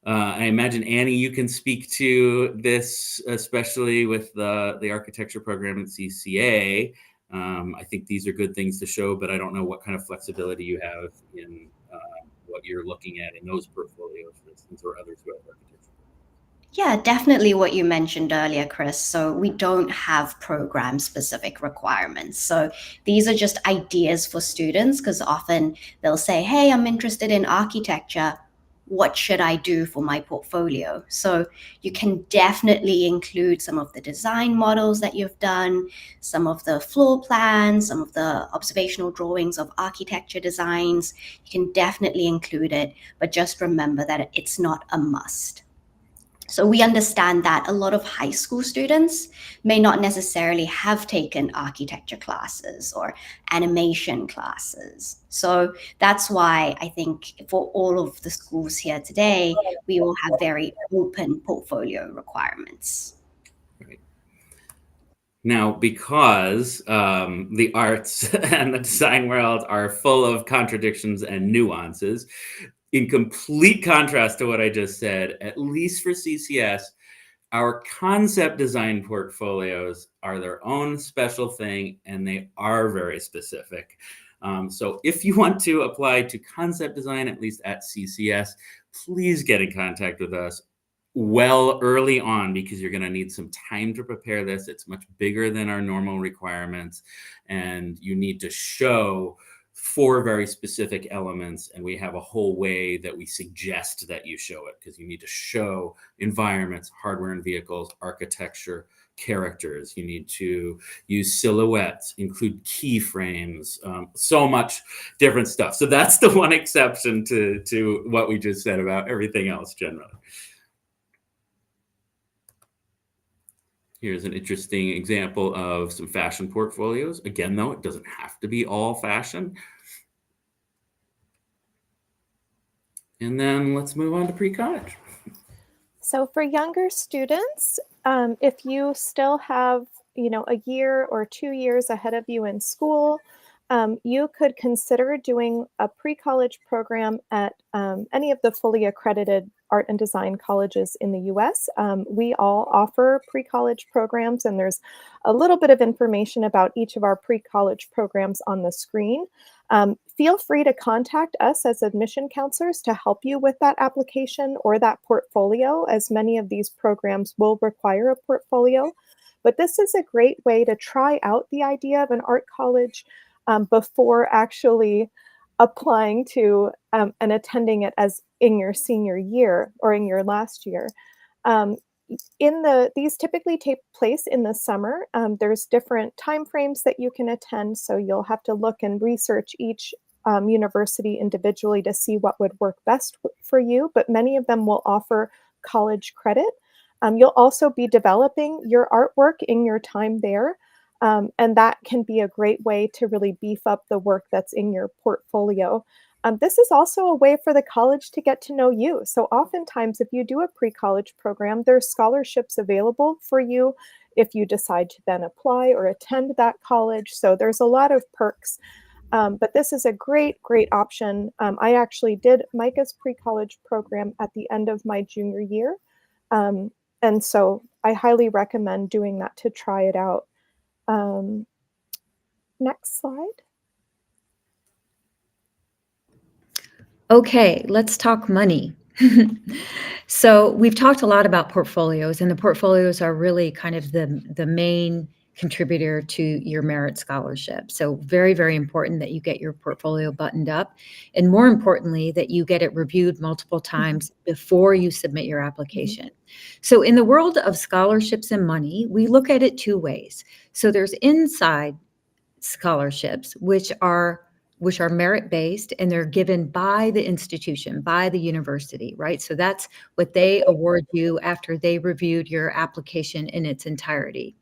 I imagine, Annie, you can speak to this, especially with the architecture program at CCA. I think these are good things to show, but I don't know what kind of flexibility you have in what you're looking at in those portfolios, for instance, or others who have architecture. Yeah, definitely what you mentioned earlier, Chris. So we don't have program-specific requirements. So these are just ideas for students because often they'll say, hey, I'm interested in architecture. what should I do for my portfolio? So you can definitely include some of the design models that you've done, some of the floor plans, some of the observational drawings of architecture designs. You can definitely include it, but just remember that it's not a must. So we understand that a lot of high school students may not necessarily have taken architecture classes or animation classes. So that's why I think for all of the schools here today, we all have very open portfolio requirements. Right. Now, because the arts and the design world are full of contradictions and nuances, in complete contrast to what I just said, at least for CCS, our concept design portfolios are their own special thing, and they are very specific. So if you want to apply to concept design, at least at CCS, please get in contact with us well early on, because you're going to need some time to prepare this. It's much bigger than our normal requirements, and you need to show 4 very specific elements, and we have a whole way that we suggest that you show it, because you need to show environments, hardware and vehicles, architecture, characters. You need to use silhouettes, include keyframes, so much different stuff. So that's the one exception to what we just said about everything else generally. Here's an interesting example of some fashion portfolios. Again, though, it doesn't have to be all fashion. And then let's move on to pre-college. So for younger students, if you still have, a year or 2 years ahead of you in school, you could consider doing a pre-college program at any of the fully accredited art and design colleges in the US. We all offer pre-college programs, and there's a little bit of information about each of our pre-college programs on the screen. Feel free to contact us as admission counselors to help you with that application or that portfolio, as many of these programs will require a portfolio. But this is a great way to try out the idea of an art college before actually applying to and attending it as in your senior year or in your last year. These typically take place in the summer. There's different timeframes that you can attend, so you'll have to look and research each university individually to see what would work best for you, but many of them will offer college credit. You'll also be developing your artwork in your time there, and that can be a great way to really beef up the work that's in your portfolio. This is also a way for the college to get to know you. So oftentimes, if you do a pre-college program, there's scholarships available for you if you decide to then apply or attend that college. So there's a lot of perks. But this is a great, great option. I actually did MICA's pre-college program at the end of my junior year. And so I highly recommend doing that to try it out. Next slide. Okay, let's talk money. So we've talked a lot about portfolios, and the portfolios are really kind of the main contributor to your merit scholarship. So very, very important that you get your portfolio buttoned up, and more importantly, that you get it reviewed multiple times before you submit your application. So in the world of scholarships and money, we look at it 2 ways. So there's inside scholarships, which are merit-based, and they're given by the institution, by the university, right? So that's what they award you after they reviewed your application in its entirety.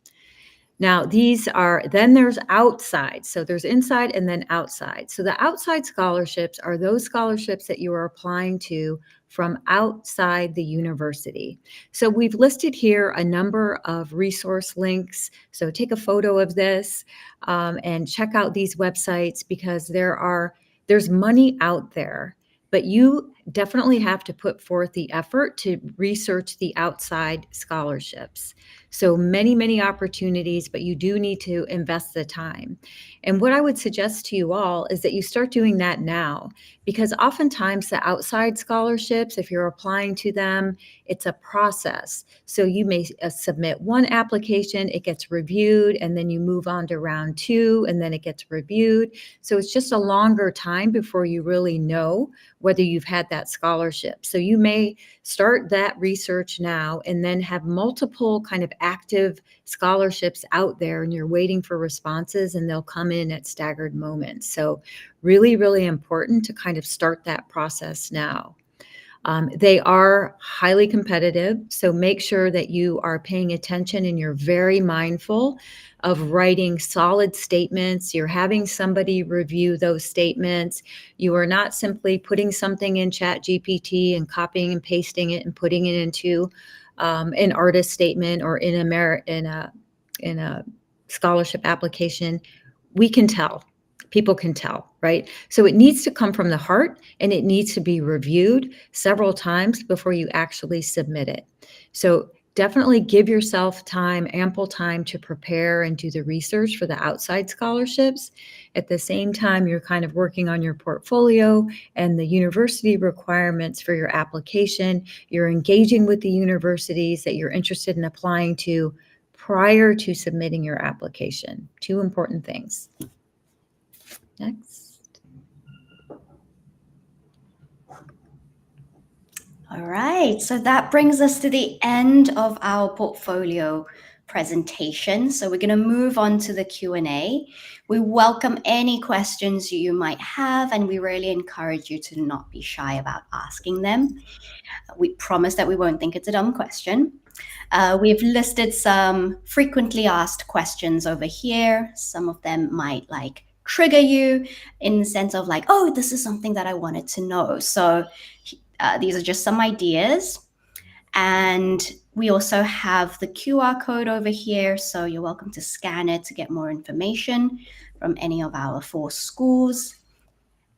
Now, then there's outside. So there's inside and then outside. So the outside scholarships are those scholarships that you are applying to from outside the university. So we've listed here a number of resource links. So take a photo of this and check out these websites, because there's money out there, but you definitely have to put forth the effort to research the outside scholarships. So many, many opportunities, but you do need to invest the time. And what I would suggest to you all is that you start doing that now, because oftentimes the outside scholarships, if you're applying to them, it's a process. So you may submit one application, it gets reviewed, and then you move on to round 2, and then it gets reviewed. So it's just a longer time before you really know whether you've had that that scholarship. So you may start that research now and then have multiple kind of active scholarships out there, and you're waiting for responses, and they'll come in at staggered moments. So really, really important to kind of start that process now. They are highly competitive, so make sure that you are paying attention and you're very mindful of writing solid statements. You're having somebody review those statements. You are not simply putting something in ChatGPT and copying and pasting it and putting it into an artist statement or in a scholarship application. We can tell. People can tell, right? So it needs to come from the heart, and it needs to be reviewed several times before you actually submit it. So definitely give yourself time, ample time to prepare and do the research for the outside scholarships. At the same time, you're kind of working on your portfolio and the university requirements for your application. You're engaging with the universities that you're interested in applying to prior to submitting your application. Two important things. Next. All right, so that brings us to the end of our portfolio presentation. So we're going to move on to the Q&A. We welcome any questions you might have, and we really encourage you to not be shy about asking them. We promise that we won't think it's a dumb question. We've listed some frequently asked questions over here. Some of them might trigger you in the sense of oh, this is something that I wanted to know. So these are just some ideas. And we also have the QR code over here. So you're welcome to scan it to get more information from any of our 4 schools.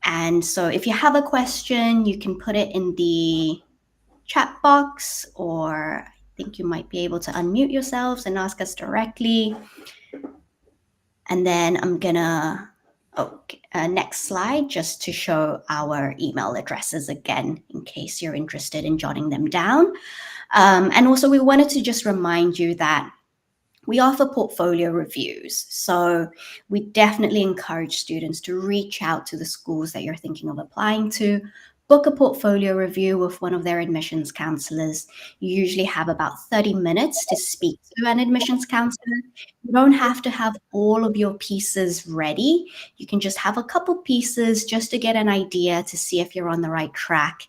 And so if you have a question, you can put it in the chat box, or I think you might be able to unmute yourselves and ask us directly. And then I'm gonna next slide, just to show our email addresses again, in case you're interested in jotting them down. And also we wanted to just remind you that we offer portfolio reviews. So we definitely encourage students to reach out to the schools that you're thinking of applying to. Book a portfolio review with one of their admissions counselors. You usually have about 30 minutes to speak to an admissions counselor. You don't have to have all of your pieces ready. You can just have a couple pieces just to get an idea, to see if you're on the right track.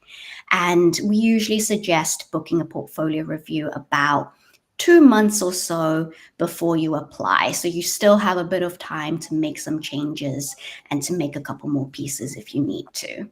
And we usually suggest booking a portfolio review about 2 months or so before you apply. So you still have a bit of time to make some changes and to make a couple more pieces if you need to.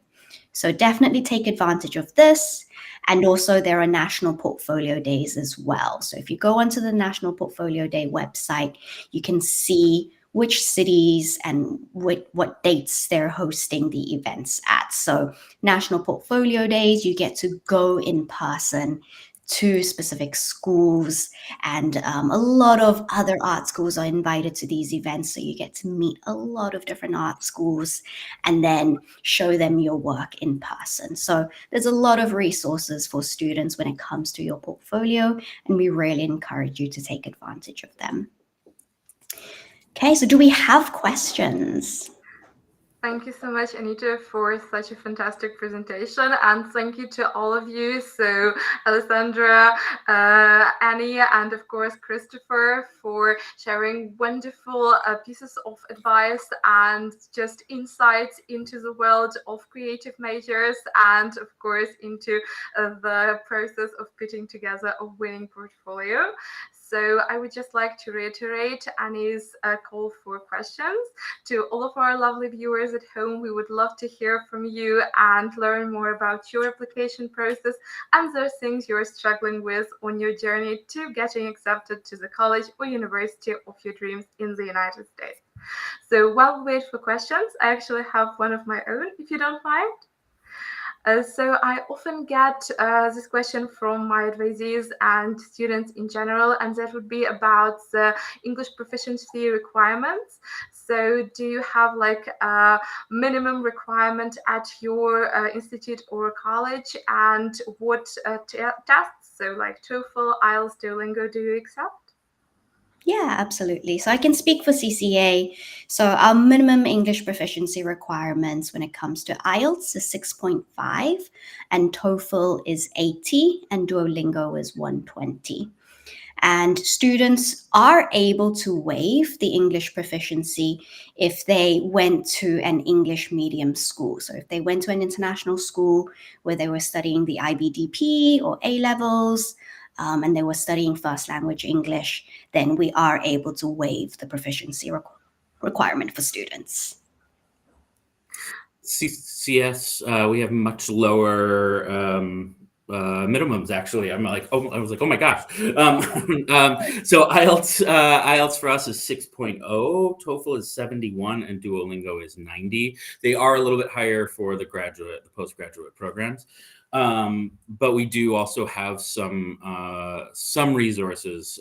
So definitely take advantage of this. And also there are National Portfolio Days as well. So if you go onto the National Portfolio Day website, you can see which cities and what dates they're hosting the events at. So National Portfolio Days, you get to go in person to specific schools, and a lot of other art schools are invited to these events, so you get to meet a lot of different art schools and then show them your work in person. So there's a lot of resources for students when it comes to your portfolio, and we really encourage you to take advantage of them. Okay, so do we have questions? Thank you so much, Anita, for such a fantastic presentation. And thank you to all of you. So Alessandra, Annie, and of course, Christopher, for sharing wonderful pieces of advice and just insights into the world of creative majors, and of course, into the process of putting together a winning portfolio. So I would just like to reiterate Annie's call for questions. To all of our lovely viewers at home, we would love to hear from you and learn more about your application process and those things you're struggling with on your journey to getting accepted to the college or university of your dreams in the United States. So while we wait for questions, I actually have one of my own, if you don't mind. So I often get this question from my advisees and students in general, and that would be about the English proficiency requirements. So do you have like a minimum requirement at your institute or college, and what tests, so like TOEFL, IELTS, Duolingo, do you accept? Yeah, absolutely. So I can speak for CCA. So our minimum English proficiency requirements when it comes to IELTS is 6.5, and TOEFL is 80, and Duolingo is 120. And students are able to waive the English proficiency if they went to an English medium school. So if they went to an international school where they were studying the IBDP or A levels, and they were studying first language English, then we are able to waive the proficiency requirement for students. CS, we have much lower minimums, actually. I'm like, oh, I was like, oh my gosh. So IELTS for us is 6.0, TOEFL is 71, and Duolingo is 90. They are a little bit higher for the postgraduate programs. But we do also have some resources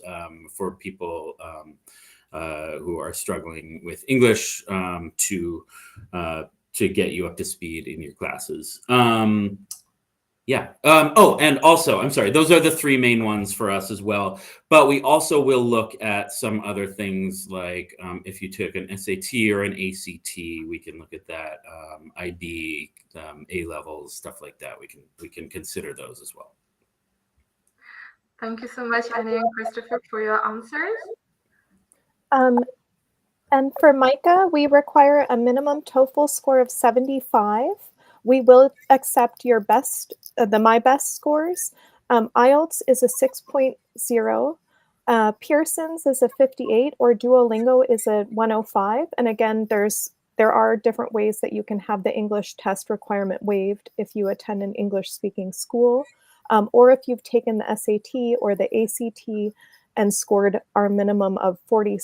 for people who are struggling with English to get you up to speed in your classes. And also, I'm sorry, those are the three main ones for us as well. But we also will look at some other things like if you took an SAT or an ACT, we can look at that. IB, A levels, stuff like that. We can consider those as well. Thank you so much, Annie and Christopher, for your answers. And for MICA, we require a minimum TOEFL score of 75. We will accept your best, the My Best scores. IELTS is a 6.0. Pearson's is a 58, or Duolingo is a 105. And again, there are different ways that you can have the English test requirement waived if you attend an English-speaking school, or if you've taken the SAT or the ACT and scored our minimum of 40,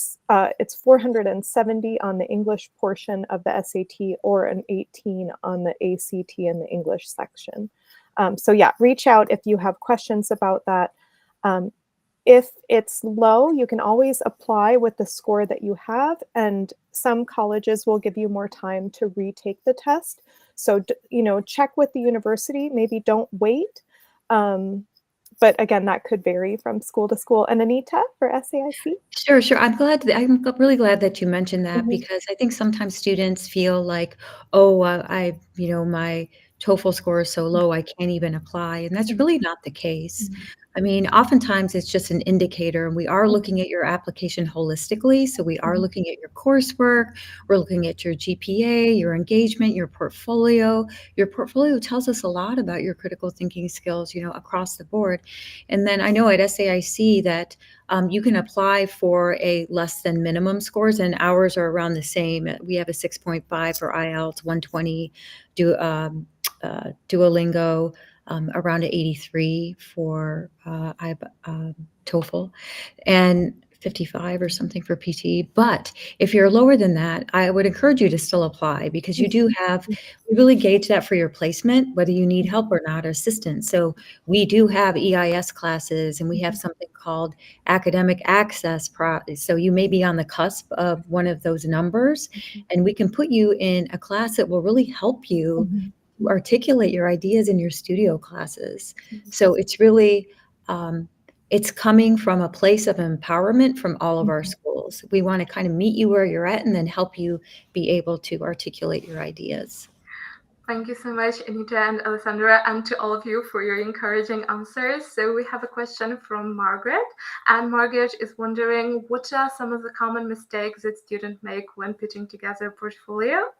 it's 470 on the English portion of the SAT, or an 18 on the ACT in the English section. So yeah, reach out if you have questions about that. If it's low, you can always apply with the score that you have, and some colleges will give you more time to retake the test. So, check with the university, maybe don't wait. But again, that could vary from school to school. And Anita, for SAIC? Sure. I'm really glad that you mentioned that, because I think sometimes students feel like, my TOEFL score is so low, I can't even apply. And that's really not the case. I mean, oftentimes it's just an indicator, and we are looking at your application holistically. So we are looking at your coursework, we're looking at your GPA, your engagement, your portfolio. Your portfolio tells us a lot about your critical thinking skills, across the board. And then I know at SAIC that you can apply for a less than minimum scores, and ours are around the same. We have a 6.5 for IELTS, 120 Duolingo, around an 83 for TOEFL, and 55 or something for PT. But if you're lower than that, I would encourage you to still apply, because you do we really gauge that for your placement, whether you need help or not, or assistance. So we do have EIS classes, and we have something called academic access. So you may be on the cusp of one of those numbers, and we can put you in a class that will really help you articulate your ideas in your studio classes. So it's really, it's coming from a place of empowerment from all of our schools. We want to kind of meet you where you're at and then help you be able to articulate your ideas. Thank you so much, Anita and Alessandra, and to all of you for your encouraging answers. So we have a question from Margaret, and Margaret is wondering, what are some of the common mistakes that students make when putting together a portfolio?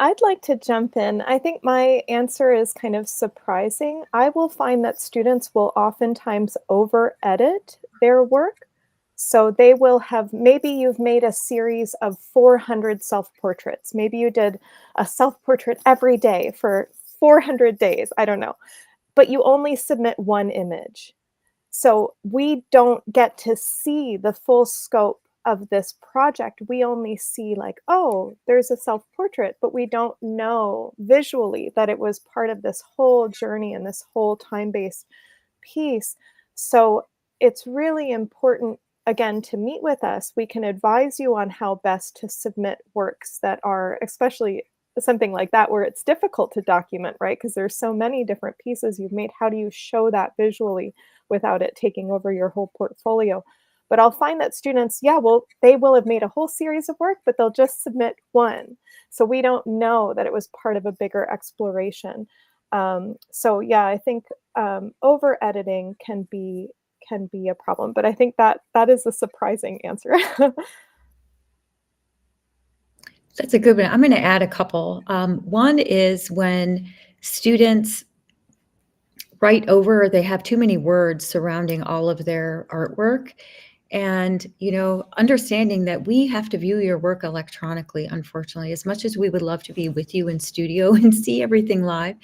I'd like to jump in. I think my answer is kind of surprising. I will find that students will oftentimes over-edit their work. So they will have, maybe you've made a series of 400 self-portraits. Maybe you did a self-portrait every day for 400 days, I don't know. But you only submit one image. So we don't get to see the full scope of this project. We only see like, oh, there's a self-portrait, but we don't know visually that it was part of this whole journey and this whole time-based piece. So it's really important, again, to meet with us. We can advise you on how best to submit works that are, especially something like that where it's difficult to document, right? Because there's so many different pieces you've made. How do you show that visually without it taking over your whole portfolio? But I'll find that students, yeah, well, they will have made a whole series of work, but they'll just submit one. So we don't know that it was part of a bigger exploration. So yeah, I think over editing can be a problem, but I think that is a surprising answer. That's a good one. I'm going to add a couple. One is when students write over, or they have too many words surrounding all of their artwork. And, understanding that we have to view your work electronically, unfortunately, as much as we would love to be with you in studio and see everything live,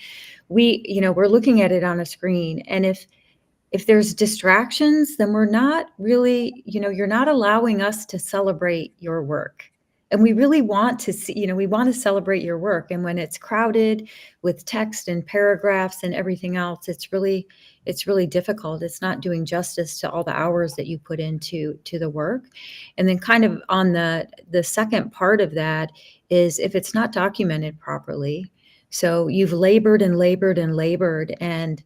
we're looking at it on a screen. And if there's distractions, then we're not really, you're not allowing us to celebrate your work. And we really want to see, we want to celebrate your work. And when it's crowded with text and paragraphs and everything else, it's really difficult. It's not doing justice to all the hours that you put into the work. And then kind of on the second part of that is if it's not documented properly. So you've labored and labored and labored, and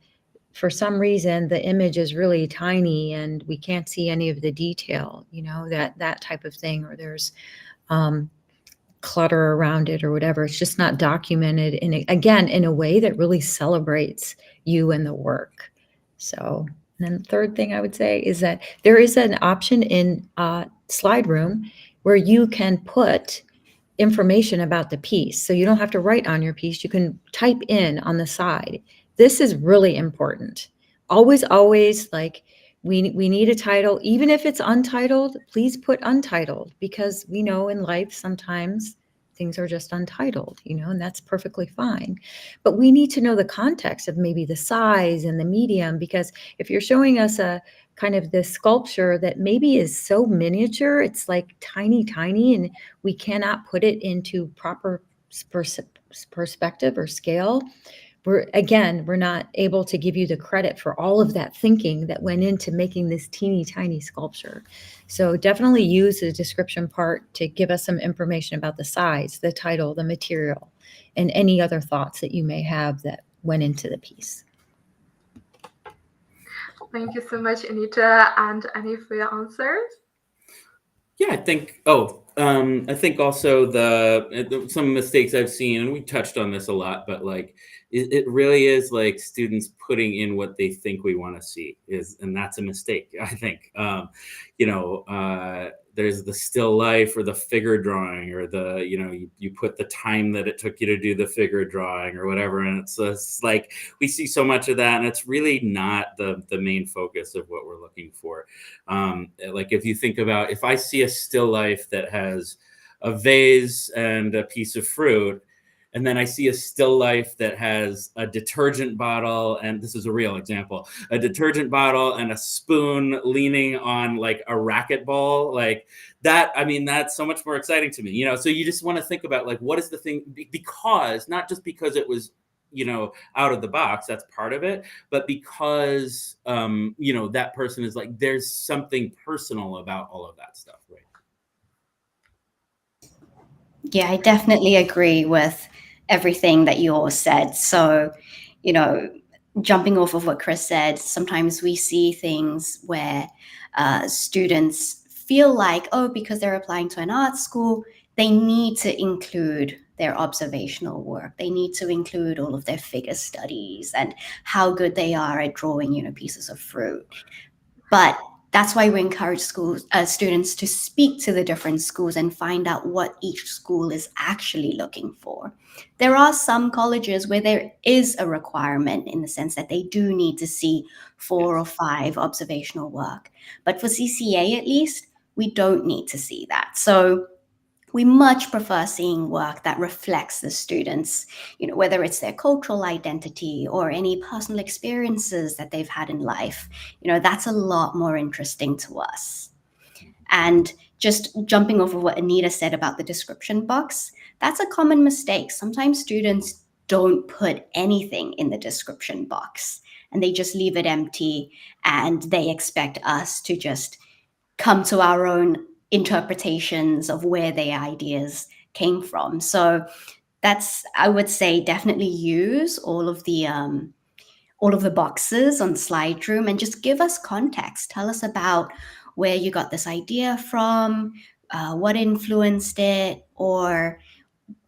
for some reason the image is really tiny and we can't see any of the detail, that type of thing, or there's clutter around it or whatever. It's just not documented in a way that really celebrates you and the work. So, and then the third thing I would say is that there is an option in Slide Room where you can put information about the piece. So you don't have to write on your piece. You can type in on the side. This is really important. Always, like, we need a title. Even if it's untitled, please put untitled, because we know in life sometimes things are just untitled, and that's perfectly fine. But we need to know the context of maybe the size and the medium, because if you're showing us a kind of this sculpture that maybe is so miniature, it's like tiny, and we cannot put it into proper perspective or scale, we're not able to give you the credit for all of that thinking that went into making this teeny tiny sculpture. So definitely use the description part to give us some information about the size, the title, the material, and any other thoughts that you may have that went into the piece. Thank you so much, Anita and Annie, for your answers. Yeah, I think also some mistakes I've seen, and we touched on this a lot, but like it really is like students putting in what they think we want to see and that's a mistake, I think. There's the still life or the figure drawing, or you put the time that it took you to do the figure drawing or whatever. And it's like, we see so much of that, and it's really not the main focus of what we're looking for. Like if you think about, if I see a still life that has a vase and a piece of fruit, and then I see a still life that has a detergent bottle, and this is a real example, a detergent bottle and a spoon leaning on like a racquetball, like that, I mean, that's so much more exciting to me, so you just want to think about like, what is the thing, because not just because it was, out of the box, that's part of it, but because, that person is like, there's something personal about all of that stuff, right? Yeah, I definitely agree with everything that you all said. So, jumping off of what Chris said, sometimes we see things where students feel like, because they're applying to an art school, they need to include their observational work. They need to include all of their figure studies and how good they are at drawing, pieces of fruit. But that's why we encourage students to speak to the different schools and find out what each school is actually looking for. There are some colleges where there is a requirement in the sense that they do need to see 4 or 5 observational work. But for CCA, at least, we don't need to see that. So we much prefer seeing work that reflects the students, whether it's their cultural identity or any personal experiences that they've had in life. That's a lot more interesting to us. And just jumping over what Anita said about the description box, that's a common mistake. Sometimes students don't put anything in the description box and they just leave it empty, and they expect us to just come to our own interpretations of where their ideas came from. So that's, I would say, definitely use all of the boxes on Slidroom and just give us context. Tell us about where you got this idea from, what influenced it, or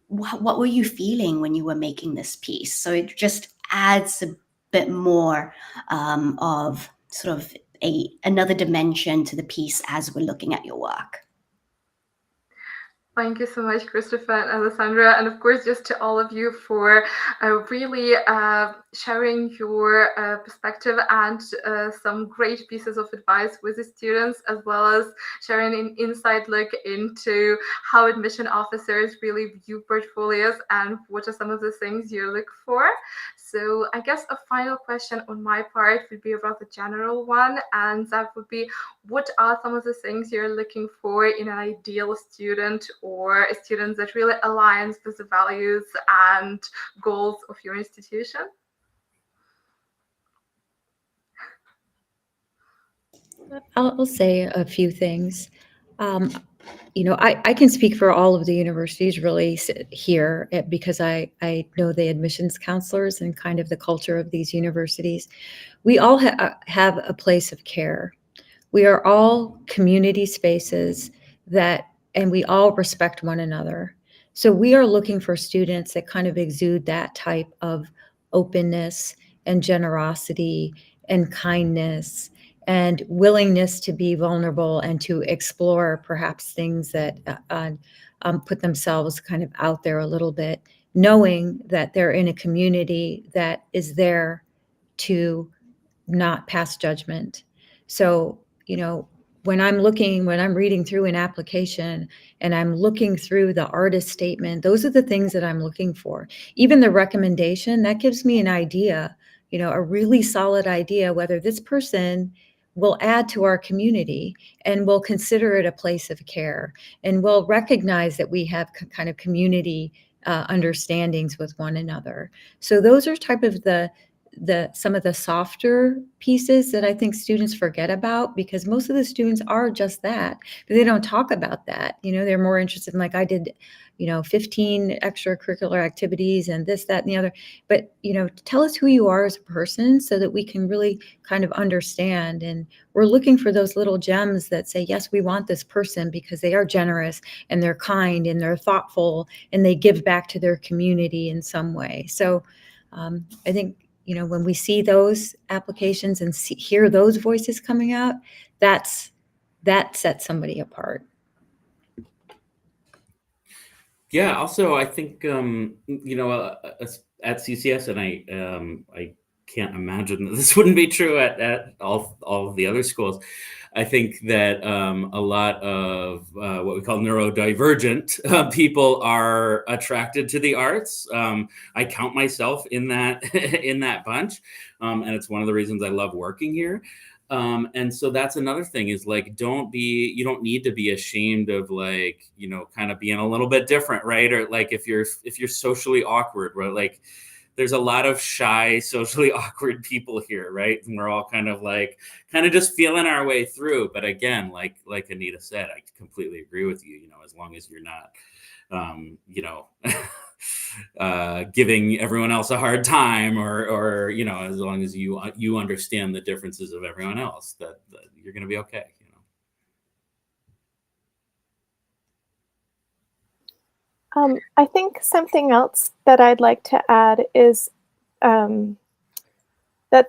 what were you feeling when you were making this piece? So it just adds a bit more of sort of another dimension to the piece as we're looking at your work. Thank you so much, Christopher and Alessandra, and of course, just to all of you for really sharing your perspective and some great pieces of advice with the students, as well as sharing an inside look into how admission officers really view portfolios and what are some of the things you look for. So I guess a final question on my part would be a rather general one, and that would be, what are some of the things you're looking for in an ideal student, or a student that really aligns with the values and goals of your institution? I'll say a few things. I can speak for all of the universities really here because I know the admissions counselors and kind of the culture of these universities. We all have a place of care. We are all community spaces and we all respect one another. So we are looking for students that kind of exude that type of openness and generosity and kindness and willingness to be vulnerable and to explore perhaps things that put themselves kind of out there a little bit, knowing that they're in a community that is there to not pass judgment. So, when I'm reading through an application and I'm looking through the artist statement, those are the things that I'm looking for. Even the recommendation, that gives me an idea, a really solid idea whether this person will add to our community and will consider it a place of care and will recognize that we have kind of community understandings with one another. So those are type of some of the softer pieces that I think students forget about, because most of the students are just that, but they don't talk about that. They're more interested in, like, I did, 15 extracurricular activities and this, that, and the other. But, tell us who you are as a person so that we can really kind of understand. And we're looking for those little gems that say, yes, we want this person because they are generous and they're kind and they're thoughtful and they give back to their community in some way. So I think, when we see those applications and hear those voices coming out, that sets somebody apart. Yeah. Also, I think at CCS, and I can't imagine that this wouldn't be true at all of the other schools. I think that a lot of what we call neurodivergent people are attracted to the arts. I count myself in that bunch, and it's one of the reasons I love working here. And so that's another thing is, like, you don't need to be ashamed of, like, kind of being a little bit different, right? Or like if you're socially awkward, right? Like, there's a lot of shy, socially awkward people here, right? And we're all kind of just feeling our way through. But again, like Anita said, I completely agree with you. As long as you're not, giving everyone else a hard time, or as long as you understand the differences of everyone else, that you're going to be okay. I think something else that I'd like to add is that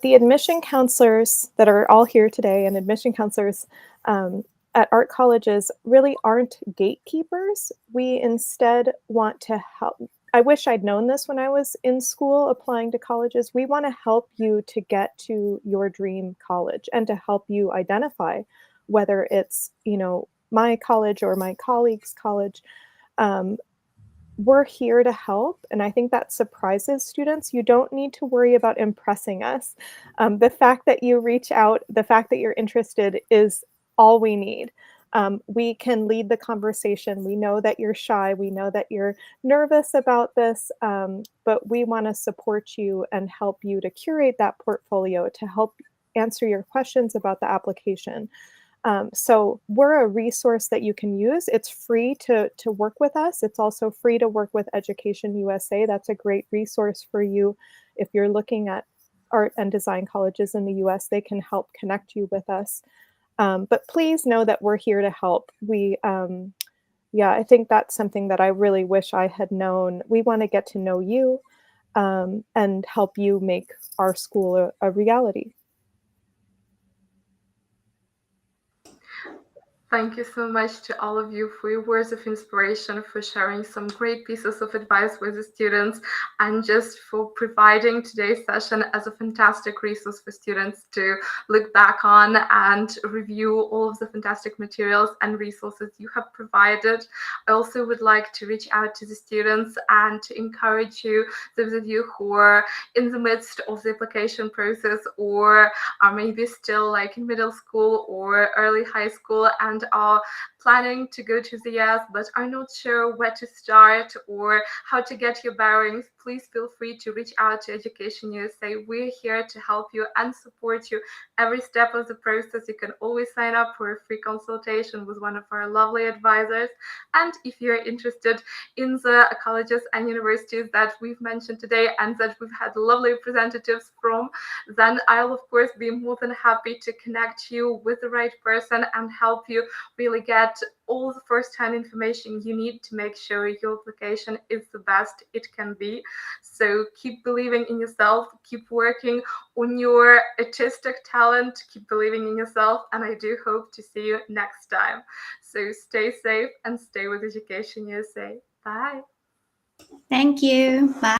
the admission counselors that are all here today, and admission counselors at art colleges, really aren't gatekeepers. We instead want to help. I wish I'd known this when I was in school applying to colleges. We want to help you to get to your dream college and to help you identify whether it's, my college or my colleague's college. We're here to help, and I think that surprises students. You don't need to worry about impressing us. The fact that you reach out, the fact that you're interested is all we need. We can lead the conversation. We know that you're shy. We know that you're nervous about this, but we want to support you and help you to curate that portfolio, to help answer your questions about the application. So we're a resource that you can use. It's free to work with us. It's also free to work with Education USA. That's a great resource for you. If you're looking at art and design colleges in the US, they can help connect you with us. But please know that we're here to help. I think that's something that I really wish I had known. We want to get to know you and help you make our school a reality. Thank you so much to all of you for your words of inspiration, for sharing some great pieces of advice with the students, and just for providing today's session as a fantastic resource for students to look back on and review all of the fantastic materials and resources you have provided. I also would like to reach out to the students and to encourage you, those of you who are in the midst of the application process or are maybe still like in middle school or early high school and are planning to go to the US but are not sure where to start or how to get your bearings, please feel free to reach out to Education USA. We're here to help you and support you every step of the process. You can always sign up for a free consultation with one of our lovely advisors. And if you're interested in the colleges and universities that we've mentioned today and that we've had lovely representatives from, then I'll of course be more than happy to connect you with the right person and help you really get all the first-hand information you need to make sure your application is the best it can be. So keep believing in yourself, keep working on your artistic talent, keep believing in yourself, and I do hope to see you next time. So stay safe and stay with Education USA. Bye. Thank you. Bye.